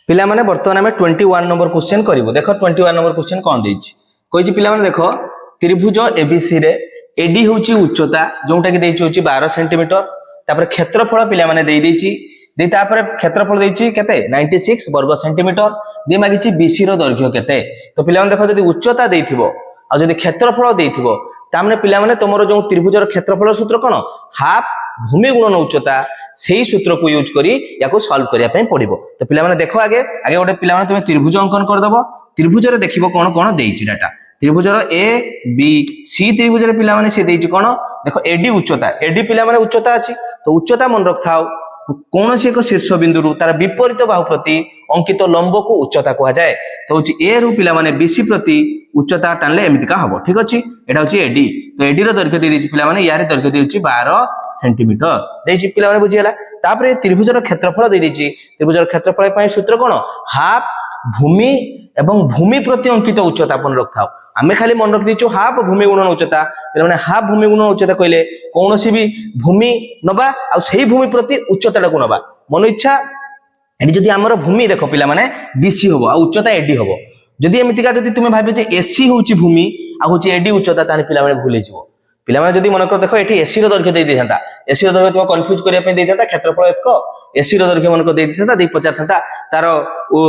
पिला माने वर्तमान आम 21 नंबर क्वेश्चन करिवो। देख 21 नंबर क्वेश्चन कौन देछि कहि पिला माने देख त्रिभुज एबीसी रे एडी होची उच्चता जोंटा कि देछि होची 12 सेंटीमीटर तापर क्षेत्रफल पिला माने देइ देछि दे तापर क्षेत्रफल देछि केते 96 वर्ग सेंटीमीटर दे मागिछि बीसी रो दैर्घ्य केते। तो पिला माने देख जदी उच्चता देइथिबो आ जदी क्षेत्रफल देइथिबो तामने पिला माने तमरो जो त्रिभुजर क्षेत्रफल सूत्र कोन हाफ भूमि गुणन उच्चता सेही सूत्र को यूज करी याको सॉल्व करिया पय पड़िबो। तो पिला माने देखो आगे आगे गोटे पिला माने तुमे त्रिभुज अंकन कर दबो। त्रिभुज रे देखिबो कोन कोन देइछि डाटा त्रिभुजर ए बी सी त्रिभुज रे पिला माने से देइछि कोन देखो एडी उच्चता एडी पिला माने उच्चता अछि तो उच्चता मन रखाओ कौन सी एक शीर्ष बिंदु तार विपरीत बाहु प्रति अंकित लंब को उच्चता कहा जाए। तो हूँ ए रु पिला माने बीसी प्रति उच्चता टाणले एमतिका हम ठीक अच्छे एटा हूँ एडी तो एडी दैर्घ्य दे पिला माने यार दैर्घ्य देछि 12 सेंटीमीटर देछि पिला माने बुझियला। तापर त्रिभुजर क्षेत्रफल दे देछि त्रिभुजर क्षेत्रफल पय सूत्र कोन हाफ भूमि एवं भूमि प्रति अंकित उच्चता अपन रखथाओ आमे खाली मन रख दिछु हाफ भूमि गुणन उच्चता पिला माने हाफ भूमि गुणन उच्चता कहले कोनोसी भी भूमि नबा आ सेही भूमि प्रति उच्चता को नबा मन इच्छा एडी जदी हमर भूमि देखो पिला माने बीसी होबो आ उच्चता एडी होबो जदी एमितिका जदी तुमे भाबे जे एसी होची भूमि आ होची एडी उच्चता ताने पिला माने भूले जिवो। पिला माने जदी मन कर देखो एठी एसी रो दैर्घ्य दे देथांता एसी रो दैर्घ्य तुम कंफ्यूज करिया पे दे देथांता क्षेत्रफल एतको एसी रो दैर्घ्य मन को दे देथांता दे 50 थांता तारो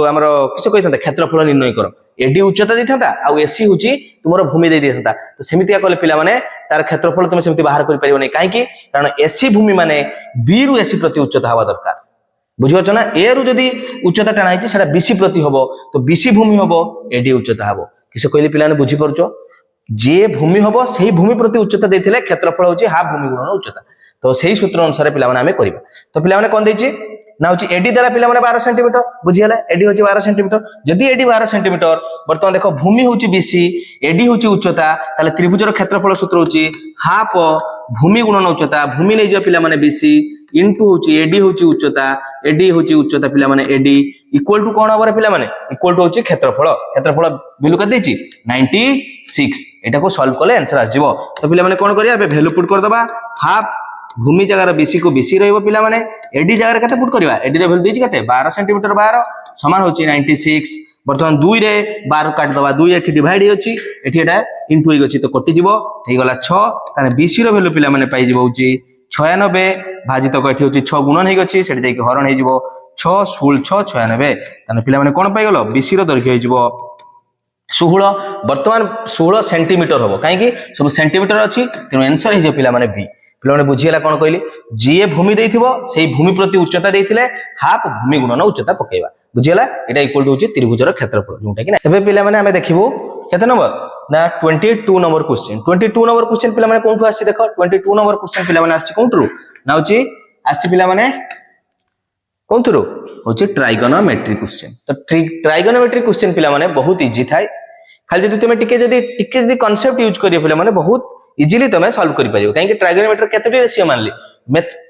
हमरो किछ कहिथांता क्षेत्रफल निर्णय करो एडी उच्चता देथांता आ एसी होची तुमरो भूमि दे देथांता तो सेमितिया कहले पिला माने तार क्षेत्रफल तुमे सेमिति बाहर करि परिबो नै काहे कि कारण एसी भूमि माने बी रु एसी प्रति उच्चता हवा दरकार बुझिपारछ ना ए रु जदी उच्चता टाणा हिची सेटा बीसी प्रति हबो तो बीसी भूमि हबो एडी उच्चता हबो किसे कहले पिला माने बुझि परछो जे भूमि हबो सेही भूमि प्रति उच्चता देथिले क्षेत्रफल होची हाफ भूमि गुणन उच्चता तो सेही सूत्र अनुसार पिला माने हमें करबा। तो पिला माने कोन देछि ना होची एडी देला पिला माने 12 सेंटीमीटर बुझियला एडी होची 12 सेंटीमीटर जदी एडी 12 सेंटीमीटर वर्तमान देखो भूमि होची बीसी एडी होची उच्चता ताले त्रिभुजर क्षेत्रफल सूत्र होची हाफ भूमि गुणन उच्चता भूमि नै जे पिला माने बीसी इनटू होची एडी होची उच्चता पिला माने एडी इक्वल टू कोन हबरे पिला माने इक्वल टू होची क्षेत्रफल वैल्यू कत देछि 96 एटा को सॉल्व करले आंसर आ जिवो। तो पिला माने कोन करिया बे वैल्यू पुट कर दबा हाफ भूमि जगह बीसी को बीसी रहइबो पिला माने एडी जगह केते पुट करबा एडी रे वैल्यू देछि केते 12 सेंटीमीटर 12 समान होछि 96 वर्तमान 2 रे 12 काट दबा 2 एठी डिवाइड होछि एठी एटा इनटू होई गछि तो कटि जिवो થઈ गला 6 ताने बीसी रो वैल्यू पिला माने पाई जिवो होछि 96 भाजित को एठी होछि 6 गुणन होई गछि सेठी जाई के हरण होई जिवो 6 16 6 96 ताने पिला माने कोन पाई गलो बीसी रो दैर्घ्य होई जिवो 16 वर्तमान 16 सेंटीमीटर होबो काहे कि सब सेंटीमीटर अछि तेनो आंसर हे जे पिला माने बी पिला माने बुझियला कोन कहली जे भूमि देइथिबो सेही भूमि प्रति उच्चता देइथिले हाफ भूमि गुणन उच्चता पकेइबा बुझियला एटा इक्वल टू होची त्रिभुजर क्षेत्रफल जोंटा कि ना एबे पिला माने हमें देखिबो केते नंबर ना 22 नंबर क्वेश्चन 22 नंबर क्वेश्चन पिला माने कोनठु आछि देखो 22 नंबर क्वेश्चन पिला माने आछि कोनठु ना होची आछि पिला माने कोनठु होची ट्राइगोनोमेट्री क्वेश्चन। तो ट्राइगोनोमेट्री क्वेश्चन पिला माने बहुत इजी थाय खाली जदी तुमे टिके कांसेप्ट यूज करियो पिला माने बहुत इजीली तमे सॉल्व करि परियो काहे कि ट्राइगोनोमेट्री केतोटी रेशियो मानली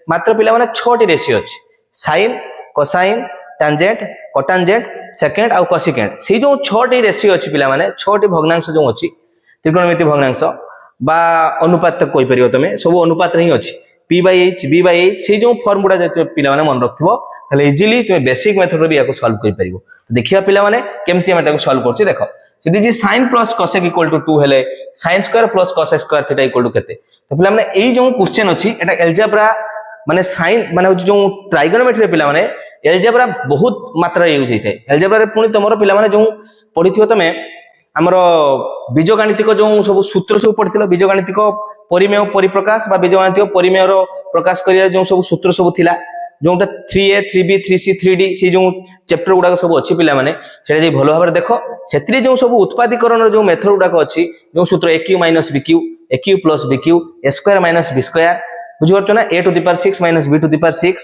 मात्र पिला माने 6 टी रेशियो अछि sine cosine tangent cotangent secant आ कोसिकेंट से जो 6 टी रेशियो अछि पिला माने 6 टी भग्नांश जो अछि त्रिकोणमिति भग्नांश बा अनुपात तक कोइ परियो तमे सब अनुपात रे ही अछि p/h b/h से जो फॉर्मूला जे पिला माने मन रखथिबो तले इजीली तुमे बेसिक मेथड रे भी याको सॉल्व करि परियो। तो देखिया पिला माने केमति हम ताको सॉल्व करछि देखो जदी जे sin + cosec = 2 हेले sin² + cosec² थीटा = केते। तो पिला माने एई जो क्वेश्चन अछि एटा अलजेब्रा माने sin माने हो जो ट्राइगोनोमेट्री पिला माने अलजेब्रा बहुत मात्रा यूज होइथे अलजेब्रा रे पुनी तमरो पिला माने जो पढिथियो तमे हमरो बीजगणितिक जो सब सूत्र सब पढिथिलो बीजगणितिक परिमेय परिप्रकाश बा बीजगणितिक परिमेय रो प्रकाश करिया जो सब सूत्र सब थिला जोटा 3a 3b 3c 3d से जो चैप्टर गुडा सब अछि पिला माने सेटा जे भलो भाबरे देखो सेत्री जो सब उत्पादीकरण जो मेथड गुडा अछि जो सूत्र aq - bq aq + bq a² - b² बुझि परछ ना a⁻⁶ - b⁻⁶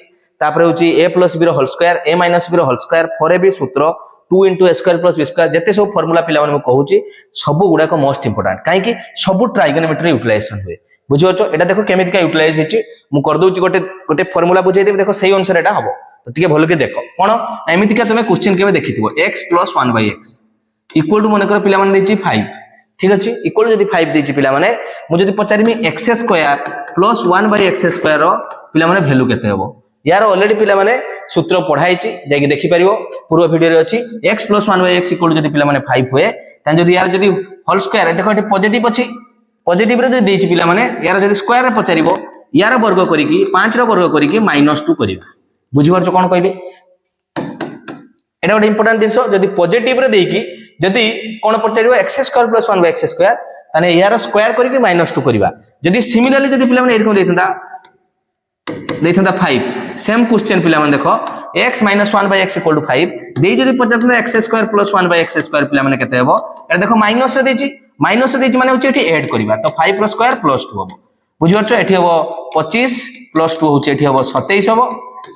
तापर होची a + b रो होल स्क्वायर a - b रो whole square four A B सूत्र 2 * a² + b² जते सब फार्मूला पिला माने कहूची सब गुडा को मोस्ट इंपोर्टेंट काहे कि सब ट्राइगोनोमेट्री यूटिलाइजेशन हुए बुझि परछ एटा देखो केमिति का यूटिलाइज हिची मु कर दोची गोटे फार्मूला बुझाइ देबे देखो सही अनुसार एटा हबो। तो टिके भलो के देखो कोन एमिति का तुमे क्वेश्चन केबे देखिथिबो x + 1/x इक्वल टू माने कर पिला माने देची 5 ठीक अछि इक्वल जदी 5 देची पिला माने मु जदी पचारिमी x² + 1/x² रो पिला माने वैल्यू केते हबो यार ऑलरेडी पिला माने सूत्र पढ़ाई जाकि देखि परिबो पूर्व वीडियो रे अछि x + 1/x = जदि पिला माने 5 हुए तन जदि यार जदि होल स्क्वायर देखो एटी पॉजिटिव अछि पॉजिटिव रे जदि देछि पिला माने यार जदि स्क्वायर रे पचारिबो यार वर्ग करिकि 5 रो वर्ग करिकि -2 करिबा बुझि परछ कोन कहबे एटा गोटे इंपोर्टेंट जिंस जदि पॉजिटिव रे देकी जदि कोन पचारिबो x² + 1/x² तने यार स्क्वायर करिकि -2 करिबा जदि सिमिलरली जदि पिला माने एरकम देथंदा 5 सेम क्वेश्चन पिला माने देखो x - 1/x = 5 देई जदि पचारथंदा x² + 1/x² पिला माने केते हेबो एटा देखो माइनस रे देछि माने होची एठी ऐड करिबा तो 5 + स्क्वायर + 2 हबो बुझि परछ एठी हबो 25 + 2 होची एठी हबो 27 हबो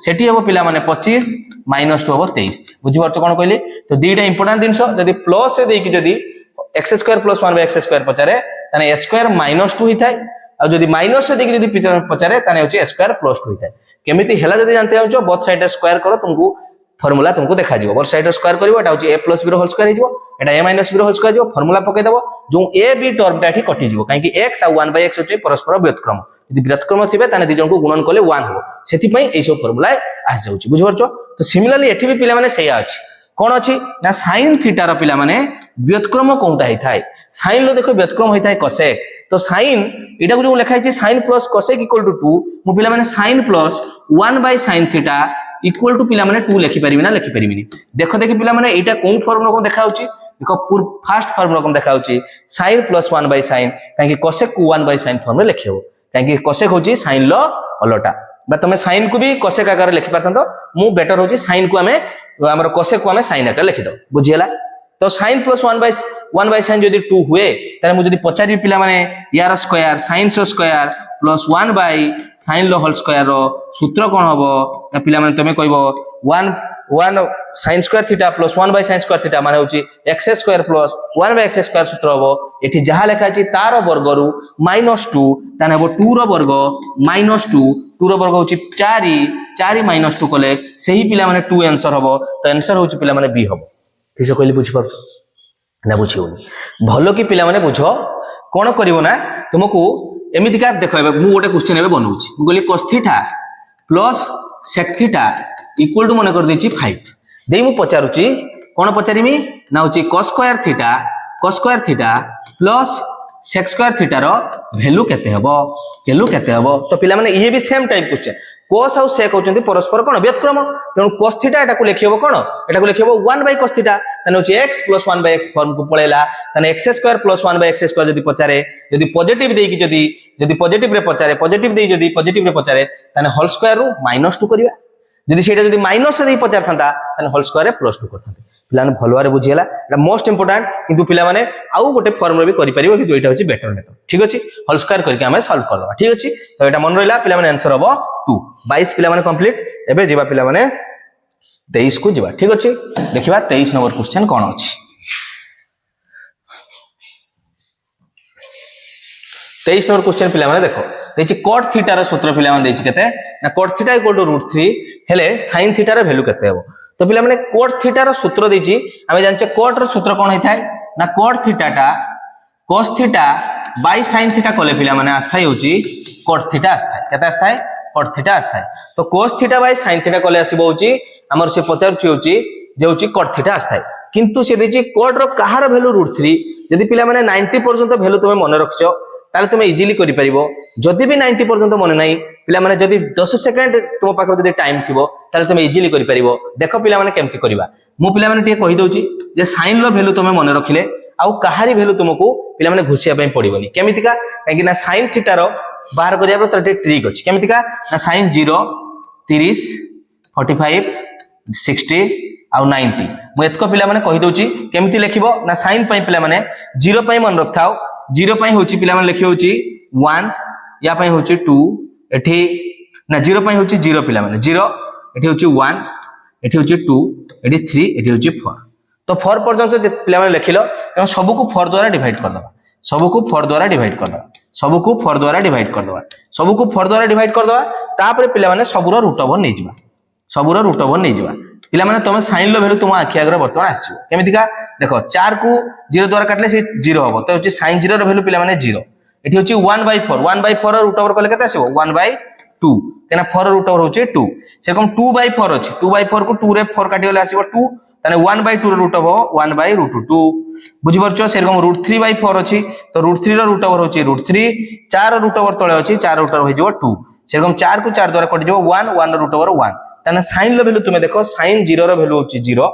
सेठी हबो पिला माने 25 -2 हबो 23 बुझि परछ कोन कहली तो दीटा इंपोर्टेंट जिंस जदि प्लस रे देकी जदि x² + 1/x² पचारे तने a² -2 हिथाय आ जदि माइनस रे देखि जदि पचारे तने होची a² + 2 हिथाय केमिति हेला जदि जानते हो बोथ साइड रे स्क्वायर करो तुमको फार्मूला तुमको देखा जिवो बोथ साइड रे स्क्वायर करिवो एटा होची a + b रो होल स्क्वायर हिजो एटा a - b रो होल स्क्वायर जिवो फार्मूला पके देबो जो a b टर्म टा एठी कटि जिवो काहे कि x आ 1/x होची परस्पर व्युत्क्रम यदि व्युत्क्रम थिबे तने दि जन को गुणन करले 1 हो सेति पई ए सब फार्मूला आस जाउची बुझि परछो तो सिमिलरली एठी भी पिला माने सेया अछि कोन अछि ना sin थीटा रो पिला माने व्युत्क्रम कोनटा हिथाय sin लो देखो व्युत्क्रम हिथाय cosec तो sin एटा को जो लिखा है sin + cosec = 2 मु पिला माने sin + 1/sin थीटा = पिला माने 2 लिखि परिबि ना लिखि परिबिनी देखो देखि पिला माने एटा कोन फॉर्मूला को देखा होची देखो फर्स्ट फॉर्मूला को देखा होची sin + 1/sin काहे कि cosec को 1/sin फॉर्म में लिखियो काहे कि cosec होची sin लो अलटा बा तमे sin को भी cosec आकार लिखि परतंतो मु बेटर होची sin को हमें हमर cosec को हमें sin आकार लिखि दो बुझियला तो sin + 1/sin जदि 2 हुए तारे मु जदि पचारि पिला माने यार स्क्वायर sin स्क्वायर + 1/sin लो होल स्क्वायर रो सूत्र कोन हबो त पिला माने तमे कहबो 1 sin square theta + 1/sin square theta माने होची x² + 1/x² सूत्र हबो एठी जहा लेखा अछि तार वर्ग रु -2 ताने हबो 2 रो वर्ग -2 रो वर्ग होची 4 -2 कोले सही पिला माने 2 आंसर हबो तो आंसर होची पिला माने b हबो किसे कहली बुझि पर ना बुझियोनी भलो कि पिला माने बुझो कोन करिवो ना तुमको एमिति का देखो मु गोटे क्वेश्चन एबे बनउची मु कहली cos थीटा + sec थीटा = मन कर देची 5 देई मु पचारुची कोन पचारिमी ना होची cos square theta + sec square theta रो वैल्यू केते हबो तो पिला माने ये भी सेम टाइप क्वेश्चन cos और sec होचंती परस्पर कोन व्युत्क्रम तेनु cos थीटा एटा को लिखिबो कोन एटा को लिखिबो 1/cos थीटा तने होची x + 1/x फॉर्म को पळेला तने x² + 1/x² जदि पचारे जदि पॉजिटिव देकी जदि पॉजिटिव रे पचारे पॉजिटिव देई जदि पॉजिटिव रे पचारे तने होल स्क्वायर रु -2 करिवा जदि सेटा जदि माइनस रे पचार थांता तने होल स्क्वायर रे +2 करथांते पिला ने भलवारे बुझियला एटा मोस्ट इंपोर्टेंट किंतु पिला माने आउ गोटे फॉर्मूला भी करि परिबो कि दुईटा होची बेटर मेथड ठीक अछि होल स्क्वायर करके हमें सॉल्व कर दबा ठीक अछि तो एटा मन रहिला पिला माने आंसर हबो 2 22 पिला माने कंप्लीट एबे जेबा पिला माने 23 को जेबा ठीक अछि देखिबा 23 नंबर क्वेश्चन कोन अछि 23 नंबर क्वेश्चन पिला माने देखो देछि cot थीटा रो सूत्र पिला माने देछि केते ना cot थीटा = √3 हेले sin थीटा रो वैल्यू केते हेबो तो पिला माने cot थीटा रो सूत्र देछि हमें जानचे cot रो सूत्र कोन हिथाय ना cot थीटा टा cos theta by sin theta कोले पिला माने आस्थाय होची cot थीटा आस्थाय केते आस्थाय cot थीटा आस्थाय तो cos theta by sin theta कोले आसीबो होची हमर से पचारची होची जे होची cot थीटा आस्थाय किंतु से देछि cot रो कहार वैल्यू √3 यदि पिला माने 90 पर्यंत वैल्यू तुमे मन रखछो ताले तुमे इजीली करि परिबो जदि भी 90 पर्यंत मन नाही पिला माने जदि 10 सेकंड तुम पाखर जदि टाइम थिबो ताले तुमे इजीली करि परिबो देखो पिला माने केमति करिबा मु पिला माने टिके कहि दोची जे sin लो वैल्यू तुमे मन रखिले आउ कहारी वैल्यू तुमको पिला माने घुसिया पई पड़िबोनी केमिति का काहे कि ना sin थीटा रो बाहर करिया रो तटे ट्रिक अछि केमिति का ना sin 0 30 45 60 आउ 90 मु एतको पिला माने कहि दोची केमिति लिखिबो ना sin पई पिला माने 0 पई मन रखथाओ 0 पई होची पिला माने लिखि होची 1 या पई होची 2 एठी ना 0 पई होची 0 पिला माने 0 एठी होची 1 एठी होची 2 एठी 3 एठी होची 4 तो 4 पर्यंत जे पिला माने लिखिलो त सब को 4 द्वारा डिवाइड कर दबा सब को 4 द्वारा डिवाइड कर दबा सब को 4 द्वारा डिवाइड कर दबा सब को 4 द्वारा डिवाइड कर दबा तापर पिला माने सबरो रूट ओवर नै जिबा सबरो रूट ओवर नै जिबा पिला माने तुम sin लो वैल्यू तुम आखि आगर वर्तमान आसीबो केमिति का देखो 4 को 0 द्वारा काटले से 0 होबो तो होची sin 0 रो वैल्यू पिला माने 0 एठी होची 1/4 रो रूट ओवर कले केते आसीबो 1/2 कहना 4 रूट ओवर होचे 2 सेरकम 2/4 अछि 2/4 को 2 रे 4 काटी गले आसीबो 2 ताने 1/2 रे रूट ओवर 1/√2 बुझि परछो सेरकम √3/4 अछि तो √3 रो रूट ओवर होचे √3 4 रूट ओवर तळे अछि 4 रूट ओवर होई जिवो 2 सेरकम 4 को 4 द्वारा कटि जिवो 1 1 रूट ओवर 1 ताने sin लो वैल्यू तुमे देखो sin 0 रो वैल्यू होची 0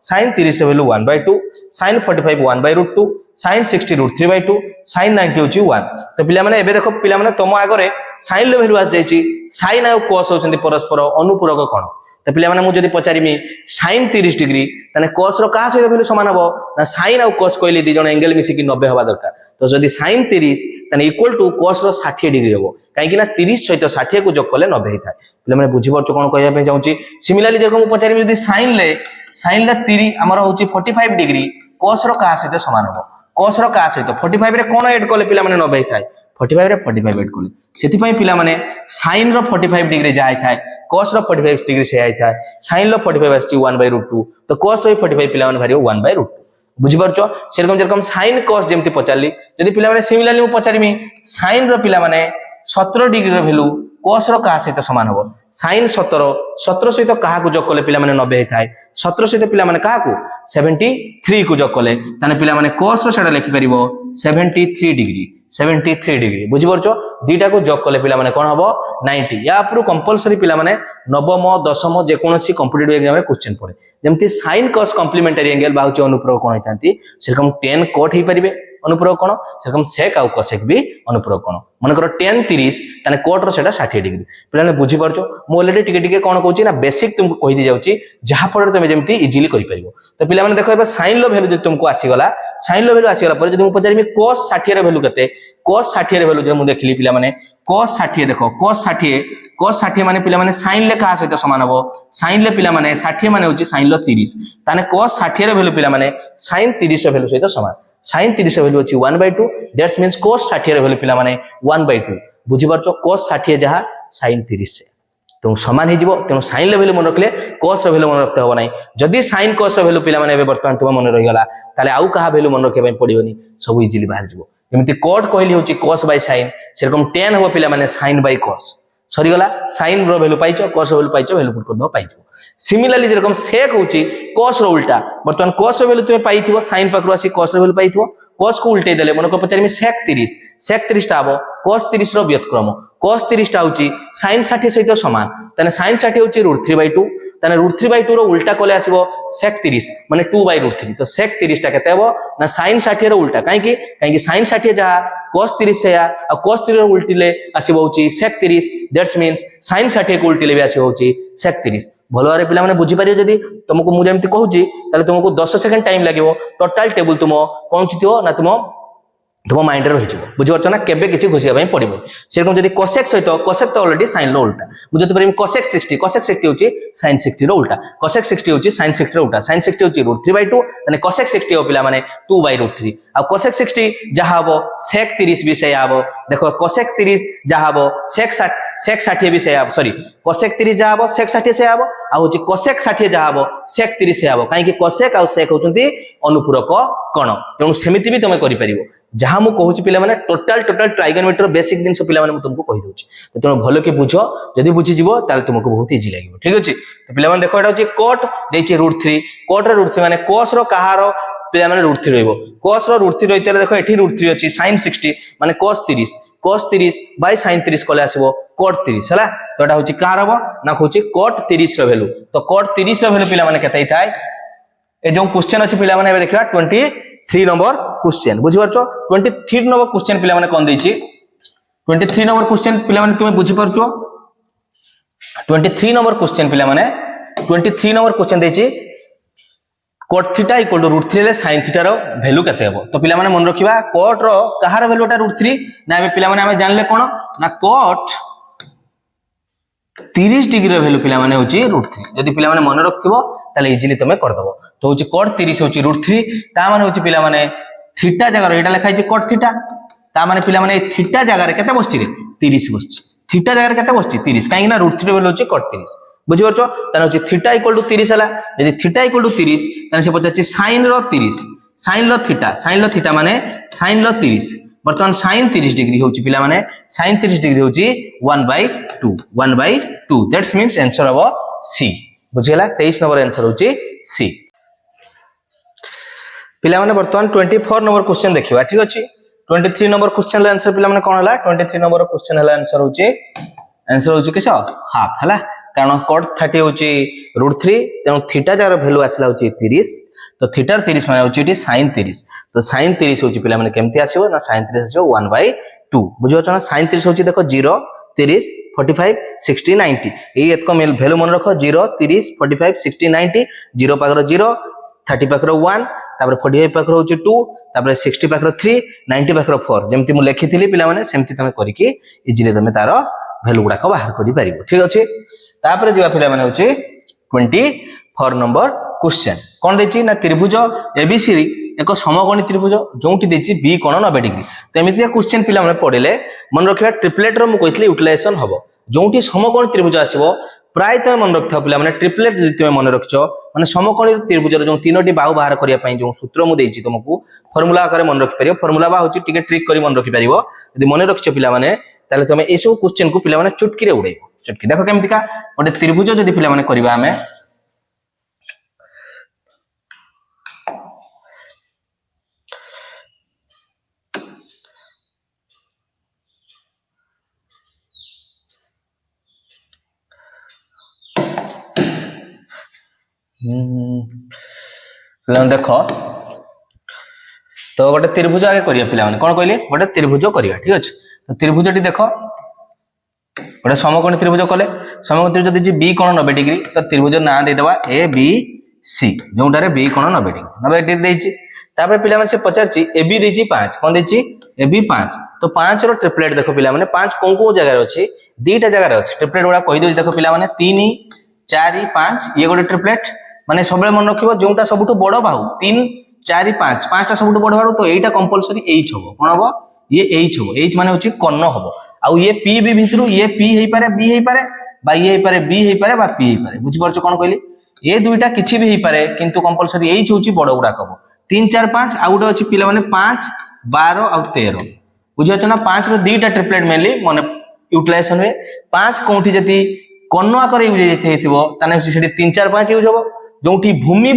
sin 30 रो वैल्यू 1/2 sin 45 1/√2 sin 60 √3/2 sin 90 होची 1 तो पिला माने एबे देखो पिला माने तमो आगरे sin लो वैल्यू आस जाईची sin आ cos होचंदी परस्पर अनुपूरक कोण तो पिला माने मु जदी पचारिमी sin 30 डिग्री ताने cos रो का सहित वैल्यू समान हबो ना sin आ cos कहली दी जण एंगल मिसी की 90 हबा दरकार तो जदी sin 30 ताने इक्वल टू cos रो 60 डिग्री हबो काहे कि ना 30 सहित 60 को जोग कले 90 हिताय पिला माने बुझी परछो कोन कहया पे जाउची सिमिलरली जेको मु पचारिमी जदी sin ले 30 हमर होची 45 डिग्री cos रो का सहित समान हबो cos रो का सहित 45 रे कोन ऐड कले पिला माने 90 हिताय 45 रे 45 ऐड कले सेति पई पिला माने sin रो 45 डिग्री जाय थाय cos रो 45 डिग्री से आय थाय sin रो 45 आछि 1/√2 तो cos रो 45 पिला माने भारियो 1/√2 बुझि परछो सेरकम जेरकम sin cos जेमति पचारली जदी पिला माने सिमिलरली मु पचारिमी sin रो पिला माने 17 डिग्री रो वैल्यू cos रो का सहित समान हबो sin 17 सहित कहा को जोग कले पिला माने 90 हिताय 17 सहित पिला माने कहा को 73 को जोग कले ताने पिला माने cos रो सेडा लिखि परिबो 73 डिग्री बुझि परछो दीटा को जोग कले पिला माने कोन हबो 90 या पुरो कंपलसरी पिला माने नवम दशम जे कोनोसी कॉम्पिटिटिव एग्जाम रे क्वेश्चन पड़े जेमति sin cos कॉम्प्लीमेंटरी एंगल बाहुची अनुपूरक कोण होइतांती सेरकम tan cot हे परिबे अनुपूरक कोण सेरकम sec आ cosec भी अनुपूरक कोण मन करो tan 30 ताने cot रो सेटा 60 डिग्री पिला ने बुझि परछो मो ऑलरेडी टिके टिके कोण कहूची ना बेसिक तुमको कहि दी जाउची जहा पर तुम जेमति इजीली करि परिबो तो पिला माने देखो एबा sin लो वैल्यू जे तुमको आसी गला sin लो वैल्यू आसी गला पर जदी मु पचारिमी cos 60 रे वैल्यू कते cos 60 रे वैल्यू जे मु देखली पिला माने cos 60 देखो cos 60 माने पिला माने sin ले का सहित समान हबो sin ले पिला माने 60 माने होची sin लो 30 ताने cos 60 रे वैल्यू पिला माने sin 30 रे वैल्यू सहित समान sin 30 रे वैल्यू होची 1/2 दैट्स मींस cos 60 रे वैल्यू पिला माने 1/2 बुझि परछो cos 60 जहा sin 30 से तो समान हे जिवो तेनो sin ले वैल्यू मन रखले cos रे वैल्यू मन रखते हबो नै जदी sin cos रे वैल्यू पिला माने एबे वर्तमान तुम मन रहि गला ताले आउ कहा वैल्यू मन रखे पय पडिबोनी सब इजीली बाहर जिवो जेमति cot कहली होची cos by sin सेरकम tan हो पिला माने sin by cos सरी गला sin रो वैल्यू पाइचो cos रो वैल्यू पाइचो वैल्यू पुट कर दो पाइचो सिमिलरली जेरकम sec होची cos रो उल्टा वर्तमान cos रो वैल्यू तुमे पाइथिबो sin पकरो आसी cos रो वैल्यू पाइथिबो cos को उल्टे देले मन को पचारिमी sec 30 टा हबो cos 30 रो व्युत्क्रम cos 30 टा होची sin 60 सहित समान तने sin 60 होची √3/2 ताने √3/2 रो उल्टा कोले आसीबो sec 30 माने 2/√3 तो sec 30 टा केते हबो ना sin 60 रो उल्टा काहे कि sin 60 जा cos 30 से आ cos 30 रो उल्टीले आसीबो होची sec 30 दैट्स मींस sin 60 को उल्टीले भी आसीबो होची sec 30 भलो आरे पिला माने बुझी पारियो जदी तुमको मु जेमति कहूची ताले तुमको 10 सेकंड टाइम लागिवो टोटल टेबल तुम कोन चितियो ना तुम माइंड रे रहि जिवो बुझि परछ ना केबे किछि घोसिया पय पडिबो सेरकम जदी cosec सहित cosec तो ऑलरेडी sin लो उल्टा मु जदी परिम cosec 60 होची sin 60 रो उल्टा cosec 60 होची sin 60 रो उल्टा sin 60 होची √3/2 तने cosec 60 हो पिला माने 2/√3 आ cosec 60 जहा हबो sec 30 भी से आबो देखो cosec 30 जहा हबो sec 60 भी से आबो सॉरी cosec 30 जहा हबो sec 60 से आबो आ होची cosec 60 जहा हबो sec 30 से आबो काहे कि cosec आ sec होचंती अनुपूरक कोण तेनु सेमिति भी तमे करि परिबो जहां मु कहूची पिला माने टोटल ट्राइगोनोमेट्री बेसिक दिन सब पिला माने मु तुमको कहि दोची तो तुम भलो के बुझो जदी बुझी जिवो ताले तुमको बहुत इजी लागिवो ठीक अछि तो पिला माने देखो एटा होची cot देची √3 cot रे √3 माने cos रो कहारो पिला माने √3 रहइबो cos रो √3 रहितले देखो एठी √3 अछि sin 60 माने cos 30 बाय sin 30 कोले आसीबो cot 30 हला तो एटा होची कार हबो ना कहूची cot 30 रो वैल्यू तो cot 30 रो वैल्यू पिला माने केतै थाय ए जो क्वेश्चन अछि पिला माने देखिबा 23 नंबर क्वेश्चन बुझि परछो 23 नंबर क्वेश्चन पिला माने कोन दैछि 23 नंबर क्वेश्चन पिला माने तुमे बुझि परछो 23 नंबर क्वेश्चन पिला माने 23 नंबर क्वेश्चन दैछि cot थीटा इक्वल टू √3 ले sin थीटा रो वैल्यू केते हबो तो पिला माने मन रखिबा cot रो कहार वैल्यूटा √3 ना एबे पिला माने हमें जानले कोन ना cot 30 डिग्री रो वैल्यू पिला माने होची √3 जदी पिला माने मन रखथिबो ताले इजीली तमे कर दबो तो होची cot 30 होची √3 ता माने होची पिला माने थीटा जगह रो एटा लिखाइ छै cot थीटा ता माने पिला माने थीटा जगह रे केते बसछि रे 30 बसछि थीटा जगह रे केते बसछि 30 काहे ना √3 रो वैल्यू होची cot 30 बुझि परछो ताने होची थीटा इक्वल टू 30 हला यदि थीटा इक्वल टू 30 ताने से पचाछि sin रो 30 sin लो थीटा माने sin लो 30 बर्तमान sin 30 डिग्री होची पिला माने sin 30 डिग्री होची 1/2 दैट्स मींस आंसर हबो सी बुझिला 23 नंबर आंसर होची सी पिला माने बर्तमान 24 नंबर क्वेश्चन देखिबा ठीक अछि 23 नंबर क्वेश्चन ला आंसर पिला माने कोन हला 23 नंबर क्वेश्चन हला आंसर होची किस हाफ हला कारण cot 30 होची √3 तेनु थीटा जार वैल्यू आसला होची 30 तो थीटा 30 माने होची sin 30 तो sin 30 होची पिला माने केमती आसीबो ना sin 30 आसीबो 1/2 बुझियो छ ना sin 30 होची देखो 0 30 45 60 90 एई एतको वैल्यू मन रखो 0 30 45 60 90 0 पाखर 0 30 पाखर 1 तापर 45 पाखर होची 2 तापर 60 पाखर 3 90 पाखर 4 जेमती मु लेखिथिली पिला माने सेमती तमे करिकि इजीली तमे तारो वैल्यू गुडा को बाहर करि परिबो ठीक अछि तापर जिवा पिला माने होची 24 नंबर क्वेश्चन कोन देछि ना त्रिभुज एबीसी एक समकोणी त्रिभुज जोंटी देछि बी कोण 90 डिग्री तो एमितिया क्वेश्चन पिला माने पढिले मन रखिबा ट्रिपलेट रो मु कहितली यूटिलाइजेशन हबो जोंटी समकोणी त्रिभुज आसीबो प्राय तो मन रखथा पिला माने ट्रिपलेट जति तुमे मन रखछो माने समकोणी त्रिभुज रो जो तीनोटी बाहु बाहर करिया पई जो सूत्र मु देछि तुमको फार्मूला आकारे मन रखि परियो फार्मूला बा होछि टिके ट्रिक करी मन रखि परियो यदि मन रखछो पिला माने ताले तुमे एसो क्वेश्चन को पिला माने चुटकी रे उडैबो चुटकी देखो केमति का ओटे त्रिभुज जदि पिला माने करबा हमें देखो तो गोटे त्रिभुज आगे करिया पिला माने कोन कहले गोटे त्रिभुज करिया ठीक अछि तो त्रिभुजटी देखो गोटे समकोणी त्रिभुज कले समकोणी त्रिभुज जदि बी कोण 90 डिग्री तो त्रिभुज ना दे देबा ए बी सी जोंटारे बी कोण 90 डिग्री देछि तापर पिला माने से पचारछि ए बी देछि 5 कोन देछि ए बी 5 तो 5 रो ट्रिपलेट देखो पिला माने 5 कोन जगह रे अछि दीटा जगह रे अछि ट्रिपलेट गुडा कहि दोछि देखो पिला माने 3 4 5 ये गोटे ट्रिपलेट माने सबले मन रखिबो जोंटा सबटु बडो बाहु 3 4 5 पांचटा सबटु बडो बाहु तो एटा कंपलसरी एच हबो कोन हबो ये एच हबो एच माने होची कर्ण हबो आउ ये पी बी भितरु ये पी हेई पारे बी हेई पारे बा ये हेई पारे बी हेई पारे बा पी हेई पारे बुझि परछ कोन कहली ये दुईटा किछि भी हेई पारे किंतु कंपलसरी एच होची बडो गुडा कबो 3 4 5 आ गुडा अछि पिला माने 5 12 आ 13 बुझि छ ना 5 रो दीटा ट्रिपलेट मेनली माने यूटिलाइजेशन हुए 5 कोठी जति कर्ण आकार यूज हेतिबो ताने सेठी 3 4 5 यूज हबो जोंठी भूमि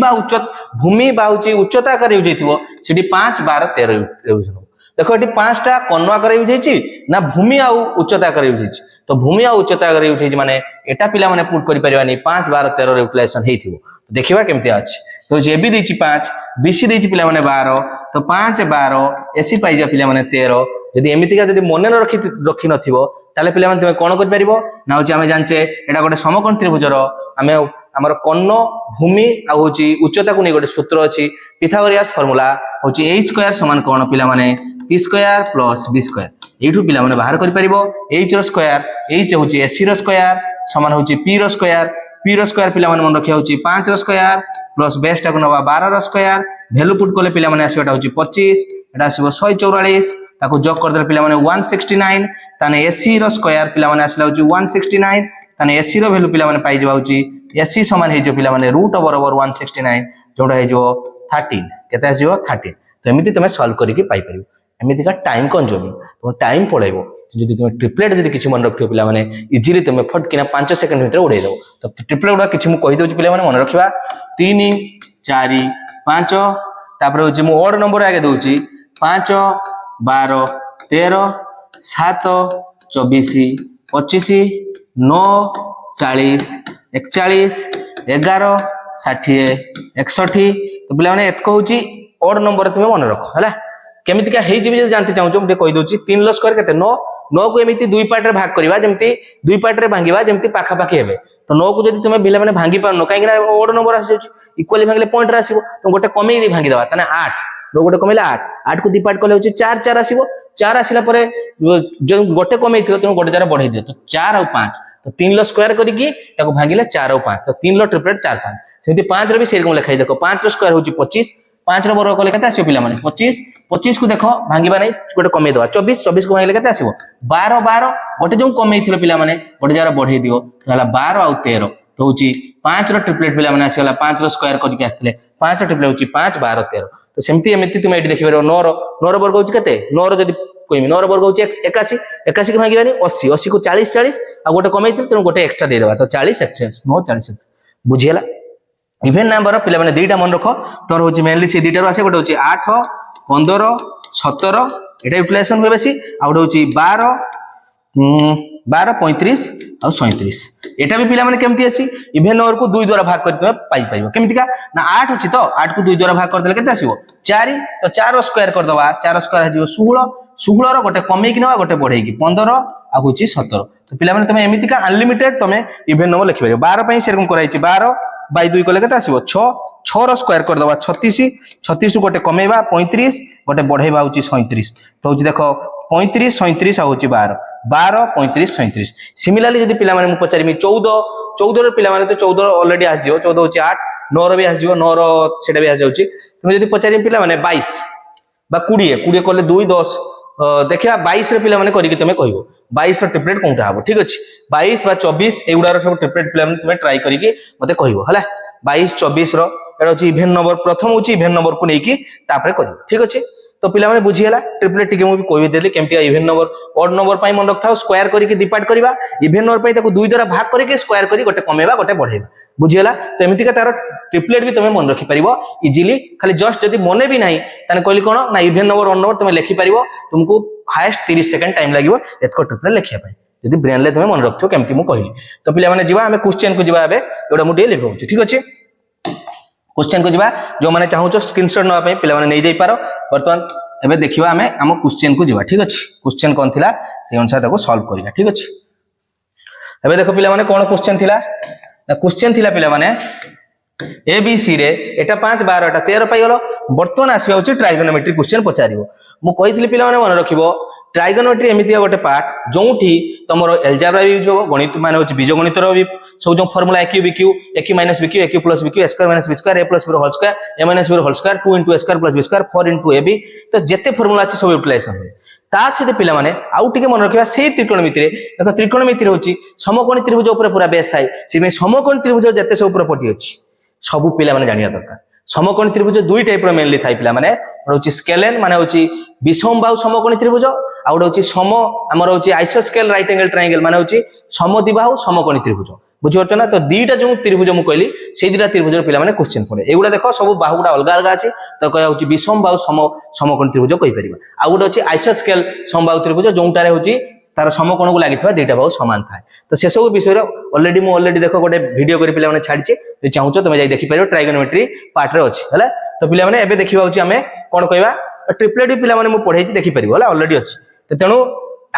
बा होची उच्चता आकार यूज हेतिबो सेठी 5 12 13 यूज हबो देखो एटी 5 टा कर्ण आकार यूज हेची ना भूमि आ उच्चता आकार यूज हेची तो भूमि आ उच्चता आकार यूज हेची माने एटा पिला माने पुट करि परिबानी 5 12 13 रे यूटिलाइजेशन हेतिबो तो देखिबा केमति अछि तो जे बी देछि 5 बीसी देछि पिला माने 12 तो 5 12 एसी पाइजा पिला माने 13 यदि एमितिका यदि मने न रखि नथिबो ताले पिला माने तुमे कोन करि परिबो ना होची हमें जानचे एटा गोटे समकोण त्रिभुजर हमें हमर कर्ण भूमि आ होची उच्चता को नै गोटे सूत्र अछि पिथागोरियस फार्मूला होची h² समान कोन पिला माने p² + b² एठु पिला माने बाहर करि परिबो h रो स्क्वायर h होची ac रो स्क्वायर समान होची p रो स्क्वायर p रो स्क्वायर पिला माने मन रखिया होची 5 रो स्क्वायर प्लस बेस टा को नवा 12 रो स्क्वायर वैल्यू पुट कोले पिला माने आसीबा होची 25 एटा आसीबो 144 ताको जॉक कर दे पिला माने 169 ताने ac रो स्क्वायर पिला माने आसीला होची 169 ताने ac रो वैल्यू पिला माने पाइ जबा होची ac समान हे जो पिला माने √169 जोडा हे जो 13 केते आसीबो 13 तो एमिति तमे सॉल्व करिकि पाइ परिबो एमिति का टाइम कंज्यूमिंग तो टाइम पळेबो जदि तुमे ट्रिपलेट जदि किछि मन रखथियो पिला माने इजीली तुमे फट किना 5 सेकंड भीतर उडै दो तो ट्रिपलेट गुडा किछि मु कहि दोछि पिला माने मन रखिबा 3 4 5 तापर होछि मु ओड नंबर आगे दोछि 5 12 13 7 24 25 9 40 41 11 60 61 तो पिला माने एतको होछि ओड नंबर तुमे मन रखो हला केमिति का हेइ जिबि जानते चाहू जे कहि दोछि 3 ल स्क्वायर केते 9 9 को एमिति दुई पार्ट रे भाग करबा जेमति दुई पार्ट रे भांगीबा जेमति पाखा पाखी हेबे तो 9 को जदि तुमे बिला माने भांगी पारनो काहे कि ओड नंबर आसी जाउछि इक्वली भांगले पॉइंट रे आसीबो तो गोटे कमी दे भांगी देबा तने 8 नो गोटे कमेला 8 को दुई पार्ट कले होछि 4 4 आसीबो 4 आसिला परे जो गोटे कमे थिलो तुम गोटे जरा बढ़ाई दियो तो 4 और 5 तो 3 लो स्क्वायर करिकि ताको भांगिले 4 और 5 तो 3 लो ट्रिपलेट 4 5 सेमति 5 रे भी सेरकम लिखाई देखो 5 रो स्क्वायर होछि 25 5 रो वर्ग कले केते आसीबो पिला माने 25 25 को देखो भांगीबा नै गोटे कमे दवा 24 24 को भांगिले केते आसीबो 12 12 गोटे जो कमे थिलो पिला माने गोटे जरा बढ़ाई दियो तो हला 12 और 13 तो होछि 5 रो ट्रिपलेट पिला माने आसीला 5 रो स्क्वायर करिकि आस्थिले 5 रो ट्रिपलेट होछि 5 12 13 तो सेमति एमिति तुम एठी देखि परबो 9 रो वर्ग होछि केते 9 रो जदि कहमी 9 वर्ग हूँ 81 81 की भांगी 80 80 को 40 40 आ गोटे कमे तेणु गोटे एक्सट्रा देदेबा तो 40 एक्सचेंज 9 40 बुझीगला इभेन नंबर पिला माने दुईटा मन रख तोर हूँ मेनली से दुईटा आसे गोटे हूँ 8 15 17 एटा यूटिलाइजेशन हुए बेसी आ गोटे हूँ 12 35 और 37 एटा भी पिला माने केमती अछि इभेन नंबर को 2 द्वारा भाग करते पाई पाइबो केमतिका ना 8 अछि तो 8 को 2 द्वारा भाग कर देले केते आसीबो 4 तो 4 स्क्वायर कर दवा 4 स्क्वायर आजीबो 16 16 रो गोटे कमे कि नवा गोटे बढ़े कि 15 आ होची 17 तो पिला माने तमे एमितिका अनलिमिटेड तमे इभेन नंबर लिखि परिबो 12 पई सेरकम कराई छि 12 बाय 2 कले केते आसीबो 6 6 रो स्क्वायर कर दवा 36 36 को गोटे कमेबा 35 गोटे बढ़ेबा होची 37 तो होची देखो 35 37 होची 12 12 35 37 सिमिलरली जदी पिला माने मु पचारिमी 14 14 रो पिला माने तो 14 ऑलरेडी आस जिवो 14 होची 8 9 रो भी आस जिवो 9 रो सेटा भी आस जाउची तुम जदी पचारिमी पिला माने 22 बा 20 20 करले 2 10 देखिबा 22 रे पिला माने करी कि तमे कहिबो 22 रो ट्रिपलेट कोनटा हबो ठीक अछि 22 बा 24 एगुडा रो सब ट्रिपलेट पिला माने तमे ट्राई करी कि मते कहिबो हला 22 24 रो एटा होची इभेन नंबर प्रथम होची इभेन नंबर को नेकी तापरे करिबो ठीक अछि तो पिला माने बुझियला ट्रिपलेट टिके मु भी कहि देली केमति इभेन नंबर ऑड नंबर पई मन रखथाओ स्क्वायर करी कि डिपार्ट करबा इभेन नंबर पई ताको 2 द्वारा भाग करी कि स्क्वायर करी गोटे कमेबा गोटे बढ़ेबा बुझियला तो एमिति का तार ट्रिपलेट भी तमे मन रखि परिबो इजीली खाली जस्ट जदी मने भी नाही ताने कहली कोन ना इभेन नंबर ऑड नंबर तमे लिखि परिबो तुमको हाईएस्ट 30 सेकंड टाइम लागिवो एतको ट्रिपलेट लिखिया पई जदी ब्रेन ले तमे मन रखथो केमति मु कहली तो पिला माने जिबा हमें क्वेश्चन को जिबा एबे एडा मु डे लिखौ ठीक अछि क्वेश्चन को जिबा जो माने चाहू स्क्रीनशॉट नवा पई पिला माने नै जाई पारो वर्तमान एबे देखिबा हमें हम क्वेश्चन को जिबा ठीक अछि क्वेश्चन कोन थिला से अनुसार ताको सॉल्व करिया ठीक अछि एबे देखो पिला माने कोन क्वेश्चन थिला ना क्वेश्चन थिला पिला माने एबीसी रे एटा 5 12 एटा 13 पाई गलो वर्तमान आसीबा होची ट्राइगोनोमेट्री क्वेश्चन पचारिबो मु कहितली पिला माने मन रखिबो ट्राइगोनोमेट्री एमिति गोटे पार्ट जोंठी तमरो एल्जेब्रा यूज हो गणित माने होची बीजगणित रो भी सब जो formula aq bq aq minus bq aq plus bq a square minus b square a plus b whole square a minus b whole square 2 into a square plus b square 4 into ab तो जते formula अछि सब utilisation होय ता सहित पिला माने आउ टिके मन रखिबा सेही त्रिकोणमिति रे देखो त्रिकोणमिति रे होची समकोणी त्रिभुज ऊपर पूरा बेस थाई सिमे समकोणी त्रिभुज जते सब प्रॉपर्टी अछि सब पिला माने जानिया दरकार समकोणी त्रिभुज दुई टाइप रो मेनली थाई पिला माने होची स्केलेन माने होची विषमबाहु समकोणी त्रिभुज आउड होची सम हमर होची आइसोस्केल राइट एंगल ट्रायंगल माने होची समद्विबाहु समकोणी त्रिभुज बुझिवत ना तो दीटा जो त्रिभुज मु कहली से दीटा त्रिभुज पिला माने क्वेश्चन पड़े एगुडा देखो सब बाहुडा अलग अलग अछि तो कहया होची विषमबाहु समकोणी त्रिभुज कहि परिबा आउड होची आइसोस्केल समबाहु त्रिभुज जोंटा रे होची तार समकोण को लागिथवा दीटा बाहु समान थाए तो से सब विषय रे ऑलरेडी देखो गोटे वीडियो करी पिला माने छाडीचे जे चाहूचो तमे जाई देखि परिबो ट्राइगोनोमेट्री पार्ट रे अछि हला तो पिला माने एबे देखिबा होची हमें कोन कहबा ट्रिपलेट भी पिला माने मु पढाई छी देखि परिबो हला ऑलरेडी अछि तो तेणु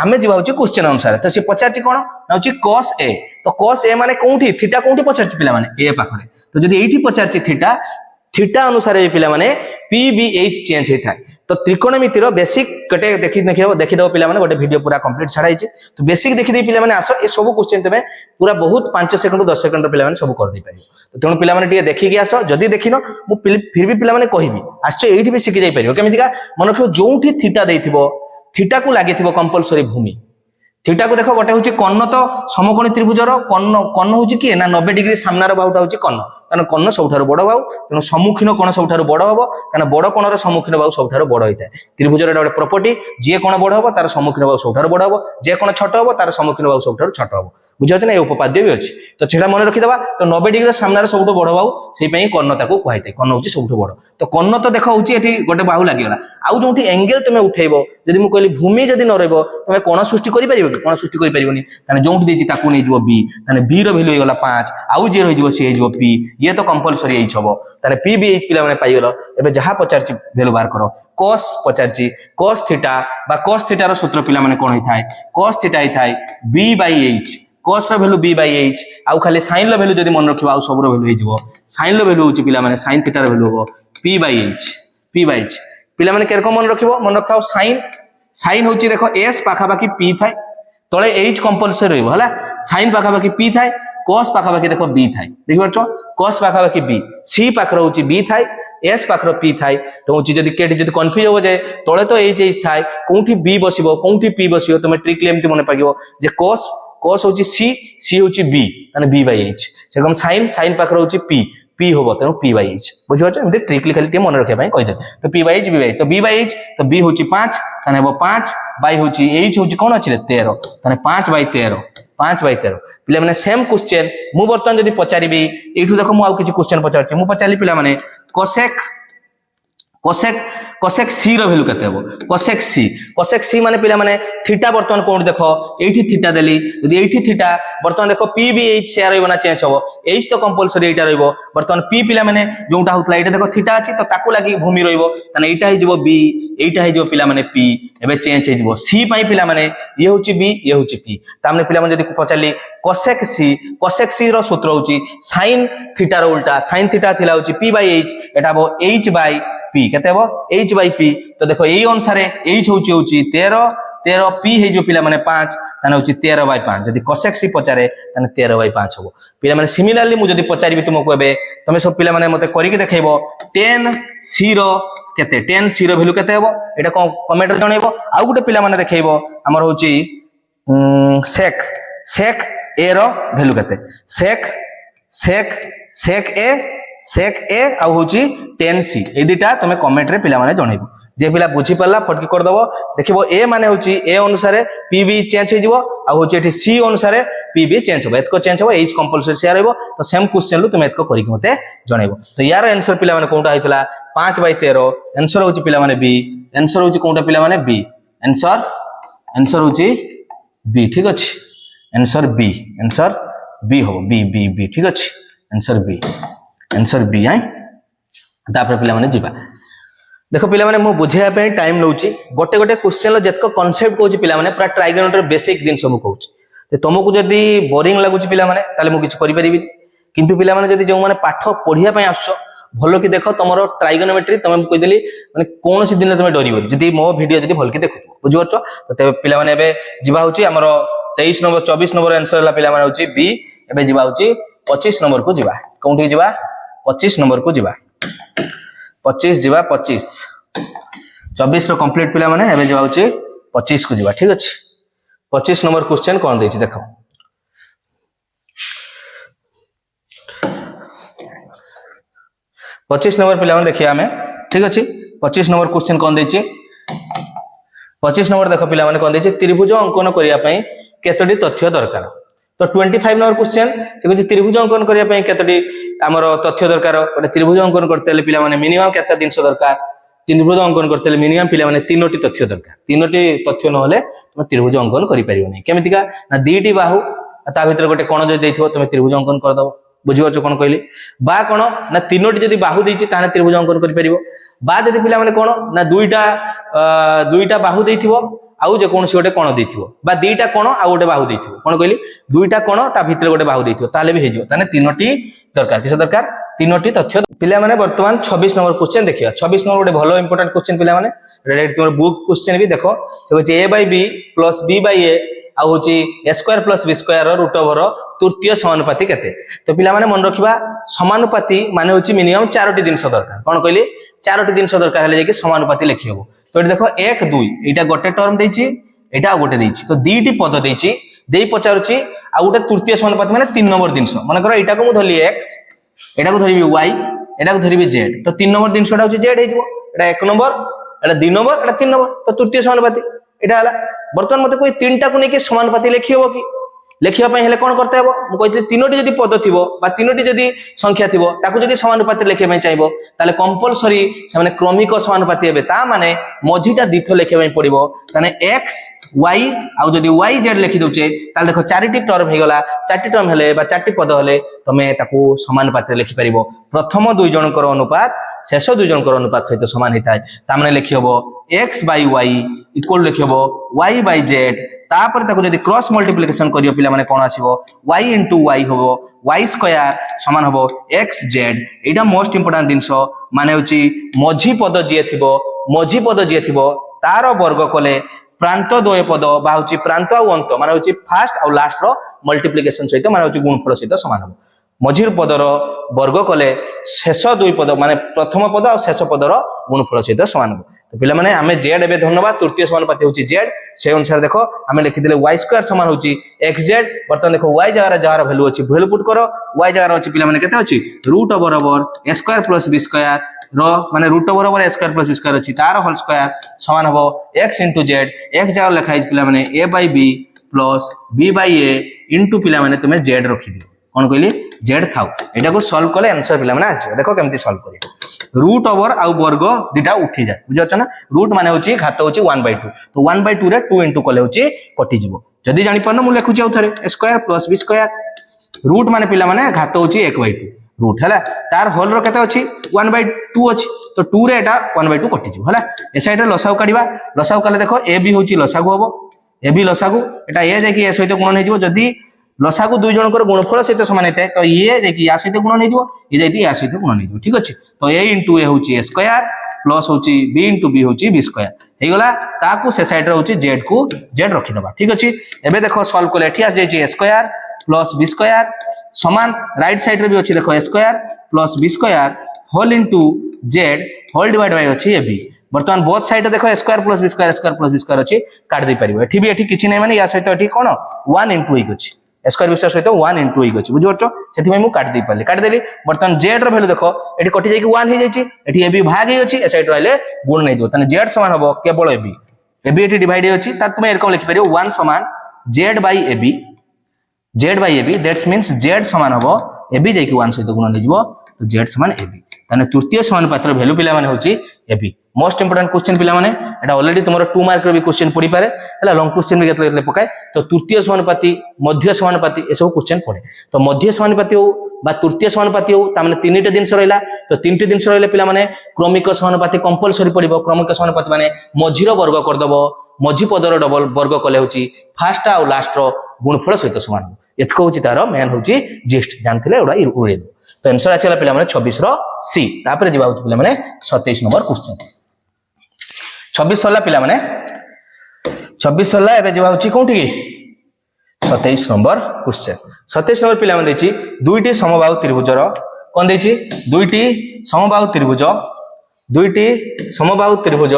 आमे जीवा होची क्वेश्चन अनुसार तो से पचारची कोन होची cos a तो cos a माने कोउठी थीटा कोउठी पचारची पिला माने a पाखरे तो जदी एठी पचारची थीटा थीटा अनुसार ए पिला माने pbh चेंज हेथाय तो त्रिकोणमिति रो बेसिक कटे देखि दो पिला माने गोटे वीडियो पूरा कंप्लीट छाड़ाई छी तो बेसिक देखि दे पिला माने आसो ए सब क्वेश्चन तमे पूरा बहुत 5 सेकंड 10 सेकंड रो पिला माने सब कर दे पारियो तो तेणु पिला माने टिके देखि कि आसो जदी देखिनो मु फिर भी पिला माने कहिबी आसो एठी भी सिखि जाई पारियो केमितिका मन रखियो जोंठी थीटा देइथिबो थीटा को लागिथिबो कंपलसरी भूमि थीटा को देखो गोटे होची कर्ण तो समकोणी त्रिभुजर कर्ण होची कि ना 90 डिग्री सामनार बाहुटा होची कर्ण कारण कर्ण सबठारो बड़ बाहु तेणु सम्मुखीन कोण सबठारो बड़ हबो कारण बड़ कोणर सम्मुखीन बाहु सबठारो बड़ होइताय त्रिभुजर गोटे प्रॉपर्टी जे कोण बड़ हबो तार सम्मुखीन बाहु सबठारो बड़ हबो जे कोण छोट हबो तार सम्मुखीन बाहु सबठारो छोट हबो बुझाते ना ए उपपाद्य भी अछि तो सेटा मन रखि दबा तो 90 डिग्री सामनार सबठो बड़ बाहु सेहि पई कर्ण ताको कहैताय कर्ण होची सबठो बड़ तो कर्ण तो देखो होची एठी गोटे बाहु लागि गला आउ जोंठी एंगल तमे उठेइबो जदी मु कहली भूमि जदी न रहइबो तमे कोण सृष्टि करि परिबो कि कोण सृष्टि करि परिबोनी ताने जोंठी देछि ताकू नै जिवो b ताने b रो वैल्यू होइगला 5 आउ जे रहि जिवो से हे जिवो p ये तो कंपलसरी एच हबो ताने pbh पिला माने पाइ गेलो एबे जहा पचारची वैल्यू बार करो cos पचारची cos थीटा बा cos थीटा रो सूत्र पिला माने कोन होइथाय cos थीटा होइथाय b/h cos रो वैल्यू b/h आउ खाली sin रो वैल्यू जदी मन रखिबा आउ सब रो वैल्यू हे जिवो sin रो वैल्यू होची पिला माने sin थीटा रो वैल्यू हो p/h पिला माने केरको मन रखिबो मन रखाओ sin होची देखो s पाखा बाकी p थाय तळे h कंपलसरी रहइबो हला sin पाखा बाकी p थाय cos पाखा बाकी देखो b थाय देखि परछो cos पाखा बाकी b c पाखर होची b थाय s पाखर p थाय तो होची जदी केडी जदी कंफ्यूज हो जाय तळे तो h थाय कोठी b बसिबो कोठी p बसिबो तमे ट्रिक लेमति मने पागिबो जे cos होची c होची b माने b/h सेरकम sin पाखर होची p पी होबो तेणु p by h बुझि पाछ एमते ट्रिकली खाली मन रखे पई कहि दे तो p by h b by h तो b by h तो b होची 5 तने हेबो 5 by होची h होची कोन अछि 13 तने 5 by 13 5 by 13 पिला माने सेम क्वेश्चन मु बर्तन जदी पचारिबी एठु देखो मु आ किछि क्वेश्चन पचारछि मु पचारली पिला माने कोसेक सी रो वैल्यू केते हो कोसेक सी माने पिला माने थीटा बर्तमान कोन देखो एठी थीटा देली यदि एठी थीटा बर्तमान देखो पी भी एच से रहइबो ना चेंज हो एच तो कंपलसरी एटा रहइबो बर्तमान पी पिला माने जोंटा होतला एटा देखो थीटा अछि तो ताकू लागि भूमि रहइबो तने एटा हि जिवो बी एटा हि जिवो पिला माने पी एबे चेंज हे जिवो सी पई पिला माने ये होची बी ये होची पी तामने पिला माने जदी पचारली कोसेक सी रो सूत्र होची sin थीटा रो उल्टा sin थीटा थिला होची p by h एटा बो h by p केते हो h by p तो देखो एई अनुसार h होची 13 p हे जो पिला माने 5 ताने होची 13 by 5 जदी कोसेक सी पचारे ताने 13 by 5 हो पिला माने सिमिलरली मु जदी पचारिबी तुमको एबे तमे सब पिला माने मते करिके देखैबो 10 c रो केते 10 c रो वैल्यू केते हेबो एटा कमेंट रे जणैबो आ गुटे पिला माने देखैबो हमर होची सेक ए रो वैल्यू केते सेक ए आ होची 10c ए दिटा तमे कमेंट रे पिला माने जणैबो जे पिला बुझी परला फटकी कर दबो देखिबो ए माने होची ए अनुसार p भी चेंज हे जिवो आ होची एठी c अनुसार p भी चेंज होबो एतको चेंज होबो h कंपलसरी शेयर हेबो तो सेम क्वेश्चन लु तुमे एतको करिक मते जणैबो तो यार आंसर पिला माने कोनटा आइतला 5 by 13 आंसर होची पिला माने b आंसर होची कोनटा पिला माने b आंसर होची b ठीक अछि आंसर b हो b ठीक अछि आंसर b है तापर पिला माने जिबा देखो पिला माने मु बुझेया पे टाइम नउची गोटे क्वेश्चन लो जतको कांसेप्ट कहूची पिला माने पूरा ट्राइगोनोमेट्री बेसिक दिन सब कहूची ते तुमको जदी बोरिंग लागुची पिला माने ताले मु किछ करि परिबी किंतु पिला माने जदी जो माने पाठ पढिया पय आछो भलो कि देखो तमरो ट्राइगोनोमेट्री तमे कहि देली माने कोनोसी दिन तमे डरिबो जदी मो वीडियो जदी भल कि देखु बुझ परछो तो ते पिला माने एबे जिबा होची हमरो 23 नंबर 24 नंबर आंसर ला पिला माने होची बी एबे जिबा होची 25 नंबर को जिबा कोंठी जिबा 25 नंबर को जिबा 25 जिबा 25 24 रो कंप्लीट पिला माने एबे जिबा होची 25 को जिबा ठीक अछि 25 नंबर क्वेश्चन कोन देछि देखो पच्चीस नंबर पिला माने देखिया हमें ठीक अछि 25 नंबर क्वेश्चन कोन देछि 25 नंबर देखो पिला माने कोन देछि त्रिभुज अंकन करिया पई केतोडी तथ्य दरकार तो 25 नंबर क्वेश्चन से कहै त्रिभुज अंकन करिया पई केतोडी हमर तथ्य दरकार ओटे त्रिभुज अंकन करतेले पिला माने मिनिमम केते दिन दरकार त्रिभुज अंकन करतेले मिनिमम पिला माने तीनोटी तथ्य दरकार तीनोटी तथ्य न होले तुम त्रिभुज अंकन करि परिबो नै केमितिका ना दीटी बाहु ता भीतर गोटे कोण जे देथिबो तुम त्रिभुज अंकन कर दबो बुझिबो कोन कहली बा कोण ना तीनोटी जदी बाहु देछि ताने त्रिभुज अंकन करि परिबो बा जदी पिला माने कोण ना दुईटा बाहु देथिबो आउ जे कोनसी गोटे कोण देथिबो बा दुईटा कोण आ गोटे बाहु देथिबो कोन कहली दुईटा कोण ता भीतर गोटे बाहु देथिबो ताले भी हेजिबो ताने तीनोटी दरकार किस दरकार तीनोटी तथ्य पिला माने वर्तमान 26 नंबर क्वेश्चन देखिया 26 नंबर गोटे भलो इंपोर्टेंट क्वेश्चन पिला माने डायरेक्ट तुम बुक क्वेश्चन भी देखो से होची a by b plus b by a आ होची a square plus b square row root over तृतीय समानुपाती केते तो पिला माने मन रखिबा समानुपाती माने होची मिनिमम 4टी दिन दरकार कोन कहली 4टी दिन दरकार हेले जे समानुपाती लिखिबो तो देखो 1 2 एटा गोटे टर्म देछि एटा गोटे देछि तो दीटी पद देछि देई पचारुछि आ गोटे तृतीय समानुपाती माने 3 नंबर दिन माने कर एटा को मु धरली x एटा को धरिबी y एटा को धरिबी z तो 3 नंबर दिन एटा होछि z हेजिबो एटा 1 नंबर एटा 2 नंबर एटा 3 नंबर तो तृतीय समानुपाती एटा हला वर्तमान मते कोई तीनटा को नेके समानुपाती लिखिबो कि लेखिया पय हेले कोन करते हबो मु कहितली तीनोटी जदी पद थिबो बा तीनोटी जदी संख्या थिबो ताकू जदी समानुपाती लेखिया पय चाहबो ताले कंपलसरी से माने क्रमिक समानुपाती हेबे ता माने मझीटा दिथो लेखिया पय पड़िबो ताने x y आ जदी y z लिखि दोचे ताले देखो चारिटी टर्म हे गला चारटी टर्म हेले बा चारटी पद हेले तमे ताकू समानुपाती लेखि परिबो प्रथम दुई जनकर अनुपात शेष दुई जनकर अनुपात सहित समान हिताय ता माने लिखिबो x by y इक्वल लिखिबो y by z तापर ताको जदी क्रॉस मल्टीप्लिकेशन करियो पिला माने कोन आसीबो y into y होबो y स्क्वायर समान होबो xz एटा मोस्ट इंपोर्टेंट दिनसो माने होची मझी पद जे थिबो तार वर्ग कोले प्रांत द्वय पद बा होची प्रांत आ अंत माने होची फर्स्ट आ लास्ट रो मल्टीप्लिकेशन सहित माने होची गुणफल सहित समान होबो मझिर पदर वर्ग कले शेष दुई पद माने प्रथम पद और शेष पदर गुणफल सहित समान हो तो पिला माने आमे जेड एबे धन्यवाद तृतीय समानुपाती होची जेड से अनुसार देखो आमे लिखि देले y स्क्वायर समान होची xz बर्तन देखो y जगह जार वैल्यू अछि वैल्यू पुट करो y जगह अछि पिला माने केते अछि रूट बराबर a square plus b square रो माने रूट बराबर a square plus b square अछि तार होल स्क्वायर समान हो x * z x जगह लिखा है पिला माने a/b प्लस b/a इनटू पिला माने तुमे z रखि दियो कोन कहली z थाउ एटा को सॉल्व करले आंसर पिला माने आसी देखो केमती सॉल्व करियो रूट ओवर आ वर्ग दिटा उठी जाय बुझछ ना रूट माने होची घात होची 1/2 तो 1/2 रे 2 इनटू कले होची कटि जिवो जदी जानि परन मु लेखु छी आउथरे a square plus b square root माने पिला माने घात होची 1/2 रूट हला तार होल रो केते अछि 1/2 अछि तो 2 रे एटा 1/2 कटि जिवो हला ए साइड रे लसाउ काढिबा लसाउ कले देखो a b होची लसागु हबो a b लसागु एटा a जे कि a सहित गुणन हे जिवो जदी लसागु दुई जनकर गुणफल सहित समान हेते तो ये जे कि या सहित गुणन हे जिवो ये जेति या सहित गुणन हे जिवो ठीक अछि तो a * a होची a स्क्वायर प्लस होची b * b होची b स्क्वायर हे गला ताकू से साइड रे होची z को z रखि दबा ठीक अछि एबे देखो सॉल्व करले एठी आ जाय a square plus b square समान राइट साइड रे भी अछि देखो a square plus b square whole into z whole divide by अछि ab वर्तमान बोथ साइड देखो a square plus b square अछि काट दे परिबो एठी भी एठी किछि नै माने या सहित एठी कोन 1 * 1 अछि स्क्वायर विस्तार सहित 1 * 1 अछि बुझो सेति मैं काट दे पाले काट देली वर्तमान z रो वैल्यू देखो एठी कटि जाय कि 1 हे जाय छि एठी ab भाग हे अछि ए साइड रहले गुण नै दियो तने z समान हबो केवल ab ab एठी डिवाइड हे अछि त तुमे एरकम लिखि परियो 1 समान z/ab दैट्स मींस z समान हबो ab जाय कि 1 सहित गुण नै जिवो तो z समान ab तने तृतीय समानुपातर वैल्यू पिला माने होची ab मोस्ट इंपोर्टेंट क्वेश्चन पिला माने एटा ऑलरेडी तुमरो 2 मार्क रो भी क्वेश्चन पड़ी पारे हला लॉन्ग क्वेश्चन भी केतले पकाय तो तृतीय समानुपाती मध्य समानुपाती ए सब क्वेश्चन पड़े तो मध्य समानुपाती हो बा तृतीय समानुपाती हो ता माने तीनटे दिन रहइला तो तीनटे दिन रहइले पिला माने क्रमिक समानुपाती कंपलसरी पड़िबो क्रमिक समानुपाती माने मझिरो वर्ग कर दबो मझी पदर डबल वर्ग कले होची फर्स्ट आ लास्ट रो गुणफल सहित समान एतको होची तारो मेन होची जिस्ट जानथिले एडा उड़े तो आंसर आसीला पिला माने 26 रो सी तापर जिबा होची पिला माने 27 नंबर क्वेश्चन 26 सला पिला माने 26 सला एबे जिबा होची कोठी की 27 नंबर क्वेश्चन 27 नंबर पिला माने देची दुईटी समबाहु त्रिभुजर कोन देची दुईटी समबाहु त्रिभुज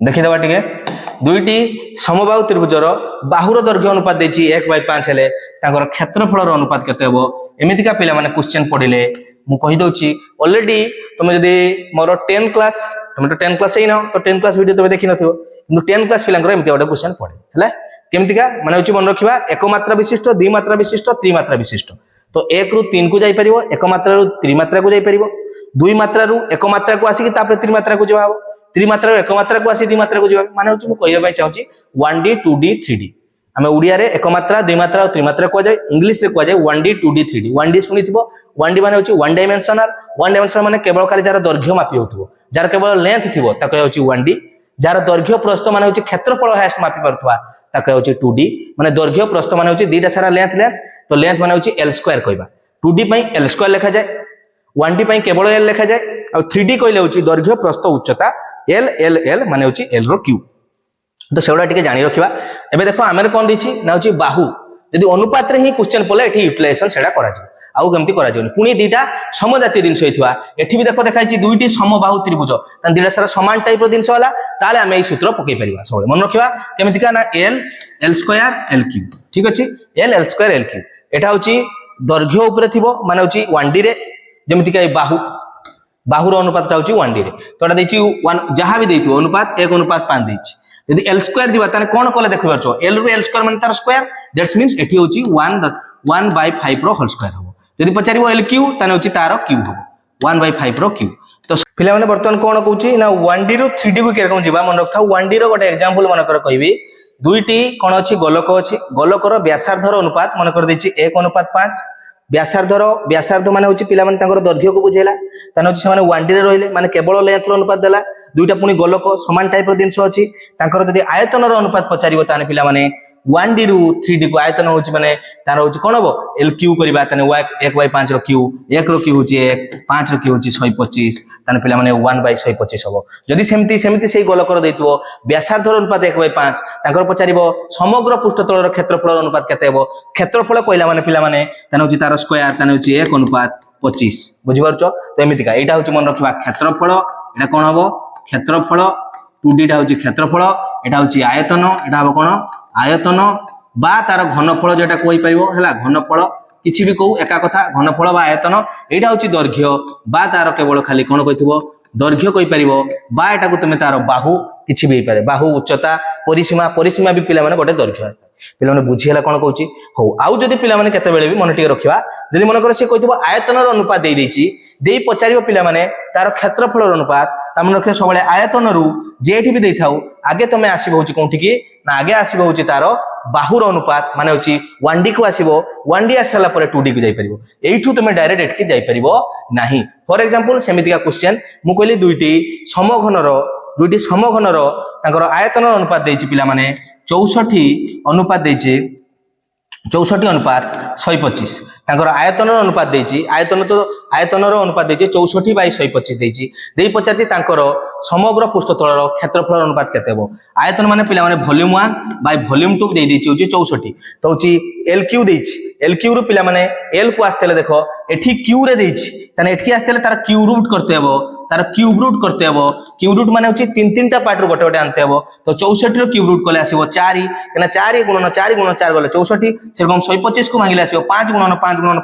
देखि दबा टिके दुईटी समबाहु त्रिभुजर बाहुर दैर्घ्य अनुपात देची 1/5 हेले तांकर क्षेत्रफल रो अनुपात केते हेबो एमितिका पिला माने क्वेश्चन पढिले मु कहि दउची ऑलरेडी तुम जदी मोर 10 क्लास तुम तो 10 क्लास हेइनो तो 10 क्लास वीडियो तबे देखि नथिबो किंतु 10 क्लास पिलांकर एमिति ओडा क्वेश्चन पढे हला केमितिका माने होची मन रखिबा एक मात्रा विशिष्ट द्वि मात्रा विशिष्ट त्रिमात्रा विशिष्ट तो 1 रु 3 को जाई परिबो एक मात्रा रु त्रिमात्रा को जाई परिबो दुई मात्रा रु एक मात्रा को आसी कि तापर त्रिमात्रा को जवाब त्रिमात्रा एक मात्रा को आसी द्विमात्रा को जवाब माने होची मु कहिबा पय चाहूची 1D 2D 3D आमे उडिया रे एक मात्रा दुई मात्रा और त्रिमात्रा को जाय इंग्लिश रे को जाय 1D 2D 3D 1D सुनिथिबो 1D माने होची वन डायमेंशनल माने केवल खाली जार दैर्घ्य मापी होतबो जार केवल लेंथ थिबो ताको होची 1D जार दैर्घ्य प्रस्थ माने होची क्षेत्रफल हाईएस्ट मापी परथवा ताको होची 2D माने दैर्घ्य प्रस्थ माने होची दीटा सारा लेंथ तो लेंथ माने होची L स्क्वायर कहबा 2D पई L स्क्वायर लिखा जाय 1D पई केवल L लिखा जाय और 3D कहले होची दैर्घ्य प्रस्थ उच्चता L माने होची L रो क्यूब तो सेवडा टिके जानि रखिबा एबे देखो आमेर कोन दिछि ना होची बाहु यदि अनुपात रे ही क्वेश्चन पले एठी यूटिलाइजेशन सेडा करा जे आउ केमती करा जेनी पुनी दीटा समजातीय जिंस होइथवा एठी भी देखो देखाइछि दुईटी समबाहु त्रिभुज तन दीटा सारा समान टाइप रो जिंस होला ताले आमे ए सूत्र पकई परिबा सबले मन रखिबा केमती का ना L स्क्वायर L क्यूब ठीक अछि L स्क्वायर L क्यूब एटा होची दैर्घ्य ऊपर थिबो माने होची 1D रे जेमती का बाहुर अनुपात होची 1D रे तो एटा देछि 1 जहां भी देइथो अनुपात 1:5 देछि यदि L स्क्वायर जिबा ताने कोन कोले देखि परछो L रु L स्क्वायर माने तार स्क्वायर दैट्स मींस एठी होची 1/5 रो होल स्क्वायर हो यदि पचारिबो L क्यूब ताने होची तार क्यूब हो 1/5 रो क्यूब तो पिला माने वर्तमान कोन कहूची ना 1D रु 3D को केरकम जिबा मन रखा 1D रो गोटे एग्जांपल मन कर कहबी दुईटी कोन अछि गोलक रो व्यासार्ध रो अनुपात मन कर देछि 1:5 व्यासार्ध माने होची पिला माने तांकर दैर्घ्य को बुझेला ताने होची से माने 1D रे रहिले माने केवल लेंथ रो अनुपात देला दुईटा पुणी गोलक समान टाइप जिनस अच्छी जदि आयतन अनुपात पचार ताने पिला माने 1D रु 3D को आयतन होची माने तार होची कोन हबो एल क्यू करबा ताने 1/5 रो क्यू 1 रो क्यू होची 1 5 रो क्यू होची 125 ताने पिला माने 1/125 हबो जदि सेमती सेमती सेही गोलकर देइतबो व्यासार्ध अनुपात 1/5 ताकर पचारिबो समग्र पृष्ठतलर क्षेत्रफल अनुपात केते हबो क्षेत्रफल कहला माने पिला माने ताने होची तार स्क्वायर ताने होची 1/25 बुझि पारछो तो एमितिका एटा होची मन रखिबा क्षेत्रफल एटा कोन हबो क्षेत्रफल 2D टा होची क्षेत्रफल एटा होची आयतन एटा हबो कोन आयतन बा तार घनफल जेटा कोइ परिबो हला घनफल किछि भी कहू एका कथा घनफल बा आयतन एटा होची दैर्घ्य बा तार केवल खाली कोन कहितबो दैर्घ्य कोइ परिबो बा एटा को तुमे तार बाहु किछि भी पारे बाहु उच्चता परिसीमा परिसीमा भी पिला माने गोटे दैर्घ्य आस्ता पिला माने बुझी हला कोन कहूची हो आउ जदि पिला माने केते बेले भी मन टिके रखिबा जदि मन करे से कहितबो आयतनर अनुपात देई देछि देई पचारिबो पिला माने तार क्षेत्रफल अनुपात तामन रखे सबले आयतन रु जेठी भी देई थाउ आगे तमे आसीबो होची कोंठी की ना आगे आसीबो होची तार बाहुर अनुपात माने होची 1D को आसीबो 1D आसला परे 2D को जाई परिबो एइठु तमे डायरेक्ट एटकी जाई परिबो नाही फॉर एग्जांपल सेमितिका क्वेश्चन मु कहली दुईटी समघनर तांकर आयतन अनुपात देछि पिला माने 64 अनुपात देछि 64 अनुपात 125 तांकर आयतन अनुपात देछि आयतनर अनुपात देछि 64/125 देछि देई पचाछि तांकर समग्र पृष्ठतलर क्षेत्रफल अनुपात केते हेबो आयतन माने पिला माने वॉल्यूम 1 बाय वॉल्यूम 2 देई देछि होछि 64 तो होछि एल क्यू देछि एल क्यू रो पिला माने एल को आस्तेले देखो एठी क्यू रे देछि तने एठी आस्तेले तार क्यू रूट करते हेबो तार क्यूब रूट करते हेबो क्यूब रूट माने होछि तीन तीनटा पार्ट रो गोटे गोटे आनते हेबो तो 64 रो क्यूब रूट कोले आसीबो 4 केना 4 गुणन 4 गले 64 सेरकम 125 को मांगिले आसीबो 5 गुणन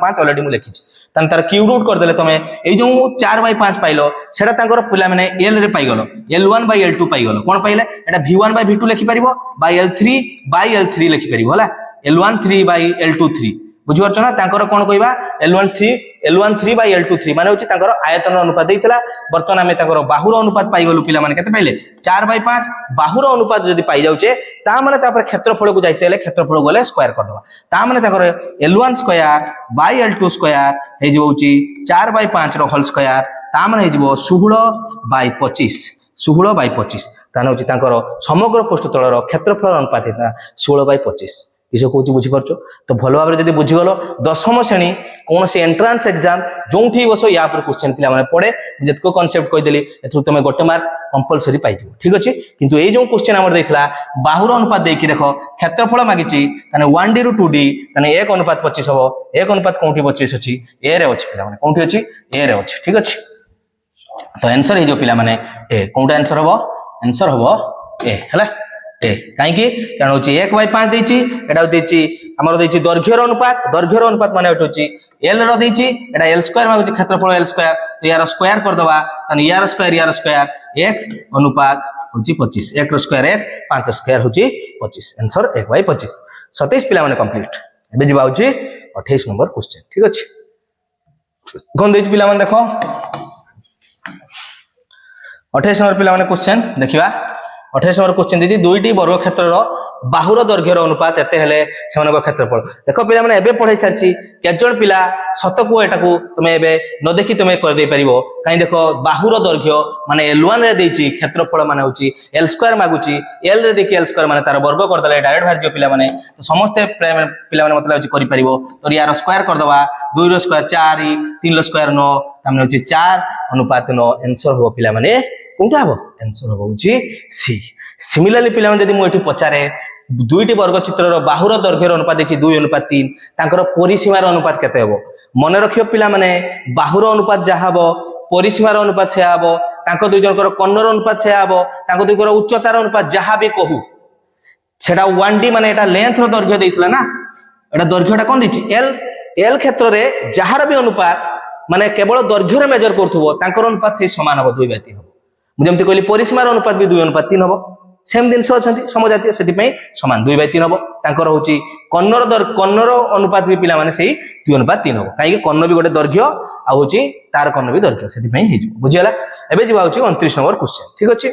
5 ऑलरेडी मु लिखिछि तने तार क्यूब रूट कर देले तमे एई जो 4/5 पाइलो सेटा तांकर पिला माने एल रे पाइ गलो L1/L2 पाइ गलो कोन पाइले एटा V1/V2 लिखि परिबो बाय L3/L3 लिखि परिबो होला L1 3/L2 3 बुझि परछ ना तांकर कोन कहबा L1 3/L2 माने होची तांकर आयतन अनुपात देइतला वर्तमान हमें तांकर बाहुर अनुपात पाइ गलु पिला माने केते पाइले 4/5 बाहुर अनुपात जदी पाइ जाउचे ता माने तापर क्षेत्रफल को जाइतेले क्षेत्रफल गले स्क्वायर कर दबा ता माने तांकर L1/L2 हे जे होची 4/5 रो होल स्क्वायर ता माने हे जेबो 16/25 ताने होची तांकर समग्र पृष्ठतलर क्षेत्रफल अनुपात हेता 16/25 इसे कहूँ बुझी पार्छ तो भल भाव में बुझीगल 10वीं श्रेणी कौन से एंट्रांस एग्जाम जो बस या क्वेश्चन पिला माने पड़े जितको कॉन्सेप्ट कहीदेली तुम गोटे मार्क कंपलसरी पाई ठीक अच्छे किंतु ये जो क्वेश्चन आम देखला बाहुर अनुपात देकी देख क्षेत्रफल मागिची 1D रु 2D 1/25 हम 1 कौटी 25 अच्छी ए रे अच्छी पिला माने कौटी अच्छी ए रे अच्छी ठीक अच्छे तो आंसर हो पिला माने ए कौटा आंसर हम ए है ए कहीं कारण हूँ 1/5 देछि एटा देछि हमर देछि दैर्घ्यर अनुपात माने होछि एल रो देछि एटा एल स्क्वायर मागुछि क्षेत्रफल एल स्क्वायर तो यार स्क्वायर कर दबा तने यार स्क्वायर 1 अनुपात होछि 25 1 रो स्क्वायर 1 5 स्क्वायर होछि 25 आंसर 1/25 27 पिला माने कंप्लीट एबे जिबा होछि 28 नंबर क्वेश्चन ठीक अछि कोन देछि पिला माने देखो 28 नंबर पिला माने क्वेश्चन देखिबा 28 नंबर क्वेश्चन दीजिए दुईटी वर्ग क्षेत्र बाहुर दैर्घ्यर अनुपात एते हेले सेमानक क्षेत्रफल देखो पिला माने एबे पढ़ाई सारछि केजण पिला सत को एटा को तुमे एबे न देखि तुमे कर दे परिबो काई देखो बाहुर दैर्घ्य माने L1 रे देछि क्षेत्रफल माने होछि L स्क्वायर मागुछि L रे देखि L स्क्वायर माने तार वर्ग कर दले डायरेक्ट भार जो पिला माने तो समस्त पिला माने मतलब होछि करि परिबो तो यार स्क्वायर कर दबा 2 रो स्क्वायर 4 3 रो स्क्वायर 9 तामने होछि 4 अनुपात 9 आंसर हो पिला माने कोनटा हबो आंसर हबो होछि सी सिमिलरली पिला जदि मु एठी पचारे दुईटी वर्ग चित्रर बाहुर दैर्घ्यर अनुपात देछि 2/3 तांकर परिसीमार अनुपात केते हबो मन रखियो पिला माने बाहुर अनुपात जा हबो परिसीमार अनुपात से हबो तांको दुई जनकर कन्नर अनुपात से हबो तांको दुईकर उच्चतार अनुपात जहा भी कहू सेटा 1D माने एटा लेंथ रो दैर्घ्य देइतला ना एटा दैर्घ्यटा कोन दिछि एल क्षेत्र रे जहार भी अनुपात माने केवल दैर्घ्य रे मेजर करथुबो तांकर अनुपात से समान हबो 2/3 हबो मुझे कहली परिसीमार अनुपात भी 2/3 हम सेम जिनस अच्छा समजातीय से सामान 2/3 हम तांकर होची कन्नर अनुपात भी पिला माने सही 2/3 हम कहीं कन्न भी गोटे दैर्घ्य आ होची तार कन्न भी दैर्घ्य से बुझीगला एबे जीवा होची 29 नंबर क्वेश्चन ठीक अछि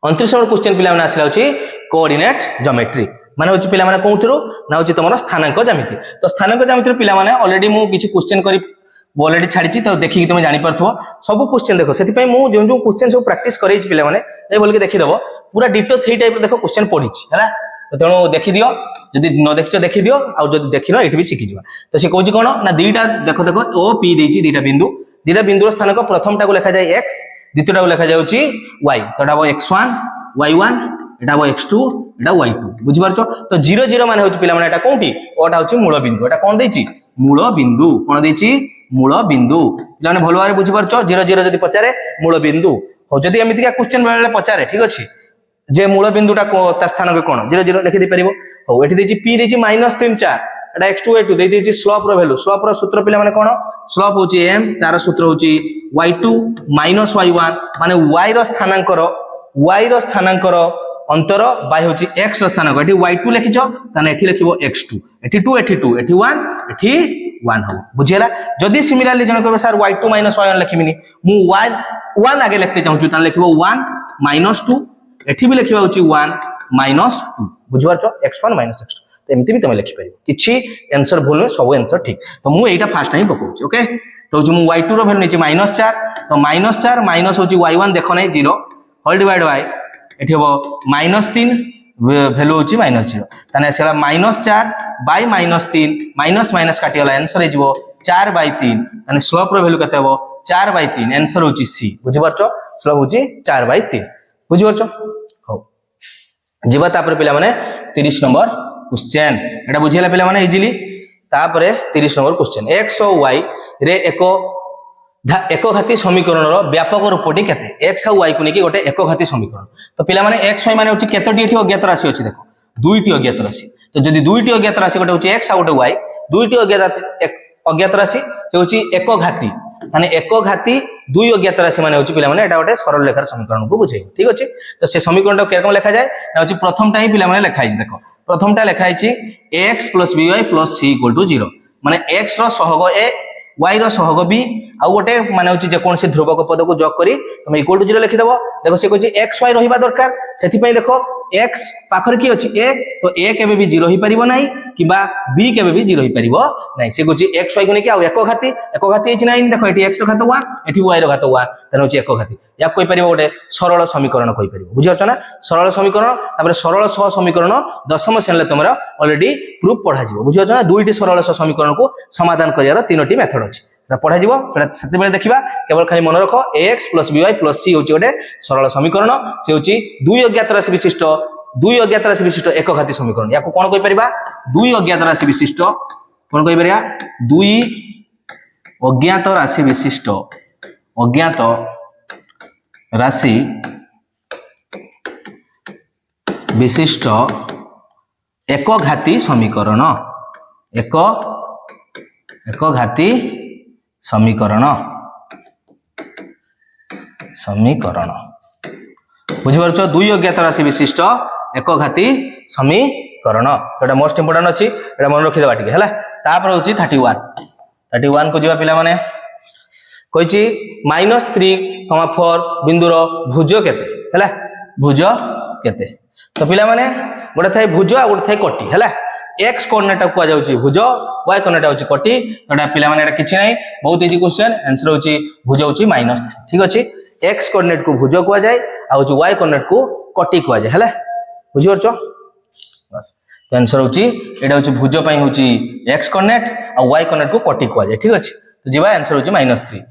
29 नंबर क्वेश्चन पिला माने आसला होची कोऑर्डिनेट ज्योमेट्री माने होची पिला माने कोउथरो ना होची तमरो स्थानांक ज्यामिति तो स्थानांक ज्यामिति पिला माने ऑलरेडी मु किछि क्वेश्चन करी वो ऑलरेडी छाड़ी तो देखिए तुम जापर सब क्वेश्चन देख से जो जो क्वेश्चन सब प्रैक्टिस कर पे बोल के देखीदेव पूरा डिटो से टाइप देख क्वेश्चन पढ़ी है तेणु देखी दियो जदि न देखिच देखी दियो आ जदि देखिन ये भी शिखी जा तो सी कौन कौन ना दुईटा देख देख ओ पी देती दुईटा बिंदु स्थान को प्रथम टाक लिखा जाए एक्स द्वितीय टाक लिखा जाऊँगी वाई तो यहाँ x1 y1 यहाँ x2 यहाँ y2 बुझिपार तो 0 0 मान हूँ पिला माने कौटी ओटा हूँ मूल बिंदु एटा कौन देछि मूल बिंदु कौन देछि मूल बिंदु पिला माने भल भाव बुझिपार 0 0 जदि पचारे मूल बिंदु हो जदि एमितिका क्वेश्चन बेले पचारे ठीक अछि जे मूल बिंदुटा तार स्थान को कौन 0 0 लिखि दे परिबो हो एठी देछि p देछि -3 4 एटा x2 y2 दे देछि स्लोप रो वैल्यू स्लोप रो सूत्र पिला माने कोन स्लोप होछि m तार सूत्र होछि y2 - y1 माने y रो स्थानांकर अंतर बाय होछि x रो स्थानांक एठी y2 लिखिछो ताने एठी लिखिबो x2 एठी 2 एठी 2 एठी 1 एठी 1 हो बुझियला जदी सिमिलरली जने कहबे सर y2 - y1 लिखिमिनी मु y1 आगे लिखते चाहूछु ताने लिखिबो 1 - 2 एठी भी लिखिबा होछि 1 - 2 बुझिबार छ x1 - x2 तो एमती भी तुम लिखिपर किसी आंसर भूल नहीं सब आंसर ठीक तो मुझे यहाँ फास्ट ही पकाऊँ ओके तो मुझे y2 रो वैल्यू नहीं -4 तो -4 माइनस होची y1 देख नहीं 0 होल डिवाइड बाय एठी हो -3 वैल्यू होची -0 ताने सेला -4 बाय -3 माइनस माइनस काटिगला आंसर हो 4/3 ताने स्लोप रो वैल्यू केते हो 4/3 आंसर होची सी बुझि परछो स्लोप होची 4/3 बुझि परछो हो जीवा तापर पिला माने 30 नंबर क्वेश्चन एटा बुझियला पिला माने इजीली तापरे 30 नंबर क्वेश्चन x और y रे एक घाती समीकरण रो व्यापक रूपटी केते x और y को नेकी गोटे एक घाती समीकरण तो पिला माने x y माने होची केतोटी एठी अज्ञात राशि अछि देखो दुईटी अज्ञात राशि तो जदि दुईटी अज्ञात राशि गोटे होची x और गोटे y दुईटी अज्ञात राशि से होची एक घाती माने एक घाती दुई अज्ञात राशि माने होची पिला माने एटा गोटे सरल रेखार समीकरण को बुझाई ठीक अछि तो से समीकरण को केरकम लिखा जाय ना होची प्रथमटा ही पिला माने लिखा है देखो प्रथमटा लिखा है x + by + c = 0 माने x row सहग a y row सहग b आ गोटे माने होची जे कोन से ध्रुवक पद को जोग करी तुम = 0 लिखि देबो देखो से कहै x y रहिबा दरकार सेति पई देखो x पाखर की अछि a तो a केबे भी 0 ही परिबो नाही किबा b केबे भी 0 ही परिबो नाही से कहै x y को नेकी आ एक घाती अछि नाही देखो एठी x रो घात 1 एठी y रो घात 1 तने होची एक घाती या कोइ परिबो गोटे सरल समीकरण कोइ परिबो बुझियो ना सरल समीकरण तापर सरल सह समीकरण दशम श्रेणी तुमरा ऑलरेडी प्रूफ पढ़ा जिवो बुझियो ना दुईटी सरल सह समीकरण को समाधान करियार तीनोटी मेथड अछि पढ़ा जिवो सेते बेले देखिबा केवल खाली मन रखो ax + by + c होची गोटे सरल समीकरण से होची दुई अज्ञात राशि विशिष्ट एक घाती समीकरण याको कोन कोइ परिबा दुई अज्ञात राशि विशिष्ट कोन कोइ परिबा दुई अज्ञात राशि विशिष्ट अज्ञात राशि विशिष्ट एक घाती समीकरण एक घाती समीकरण बुझिपार दुई अज्ञात राशि विशिष्ट एक घाती समीकरण तो मोस्ट इंपोर्टेंट अच्छी मन रखिदेवा टे है तापर हूँ 31 को जीवा पिला माने कही -3,4 बिंदुर भुज केते है भुज केते तो पिला माने गोटे थाए भुज आ गोटे थाए कटी है एक्स कोऑर्डिनेट को जाउची भुज y कोऑर्डिनेट होची कटी तोडा पिला माने एटा किछि नै बहुत इजी क्वेश्चन आंसर होची भुज होची -3 ठीक अछि एक्स कोऑर्डिनेट को भुज को जाय आ होची y कोऑर्डिनेट को कटी को जाय हला बुझि परछो बस तो आंसर होची एटा होची भुज पई होची एक्स कोऑर्डिनेट आ y कोऑर्डिनेट को कटी को जाय ठीक अछि तो जीवा आंसर होची -3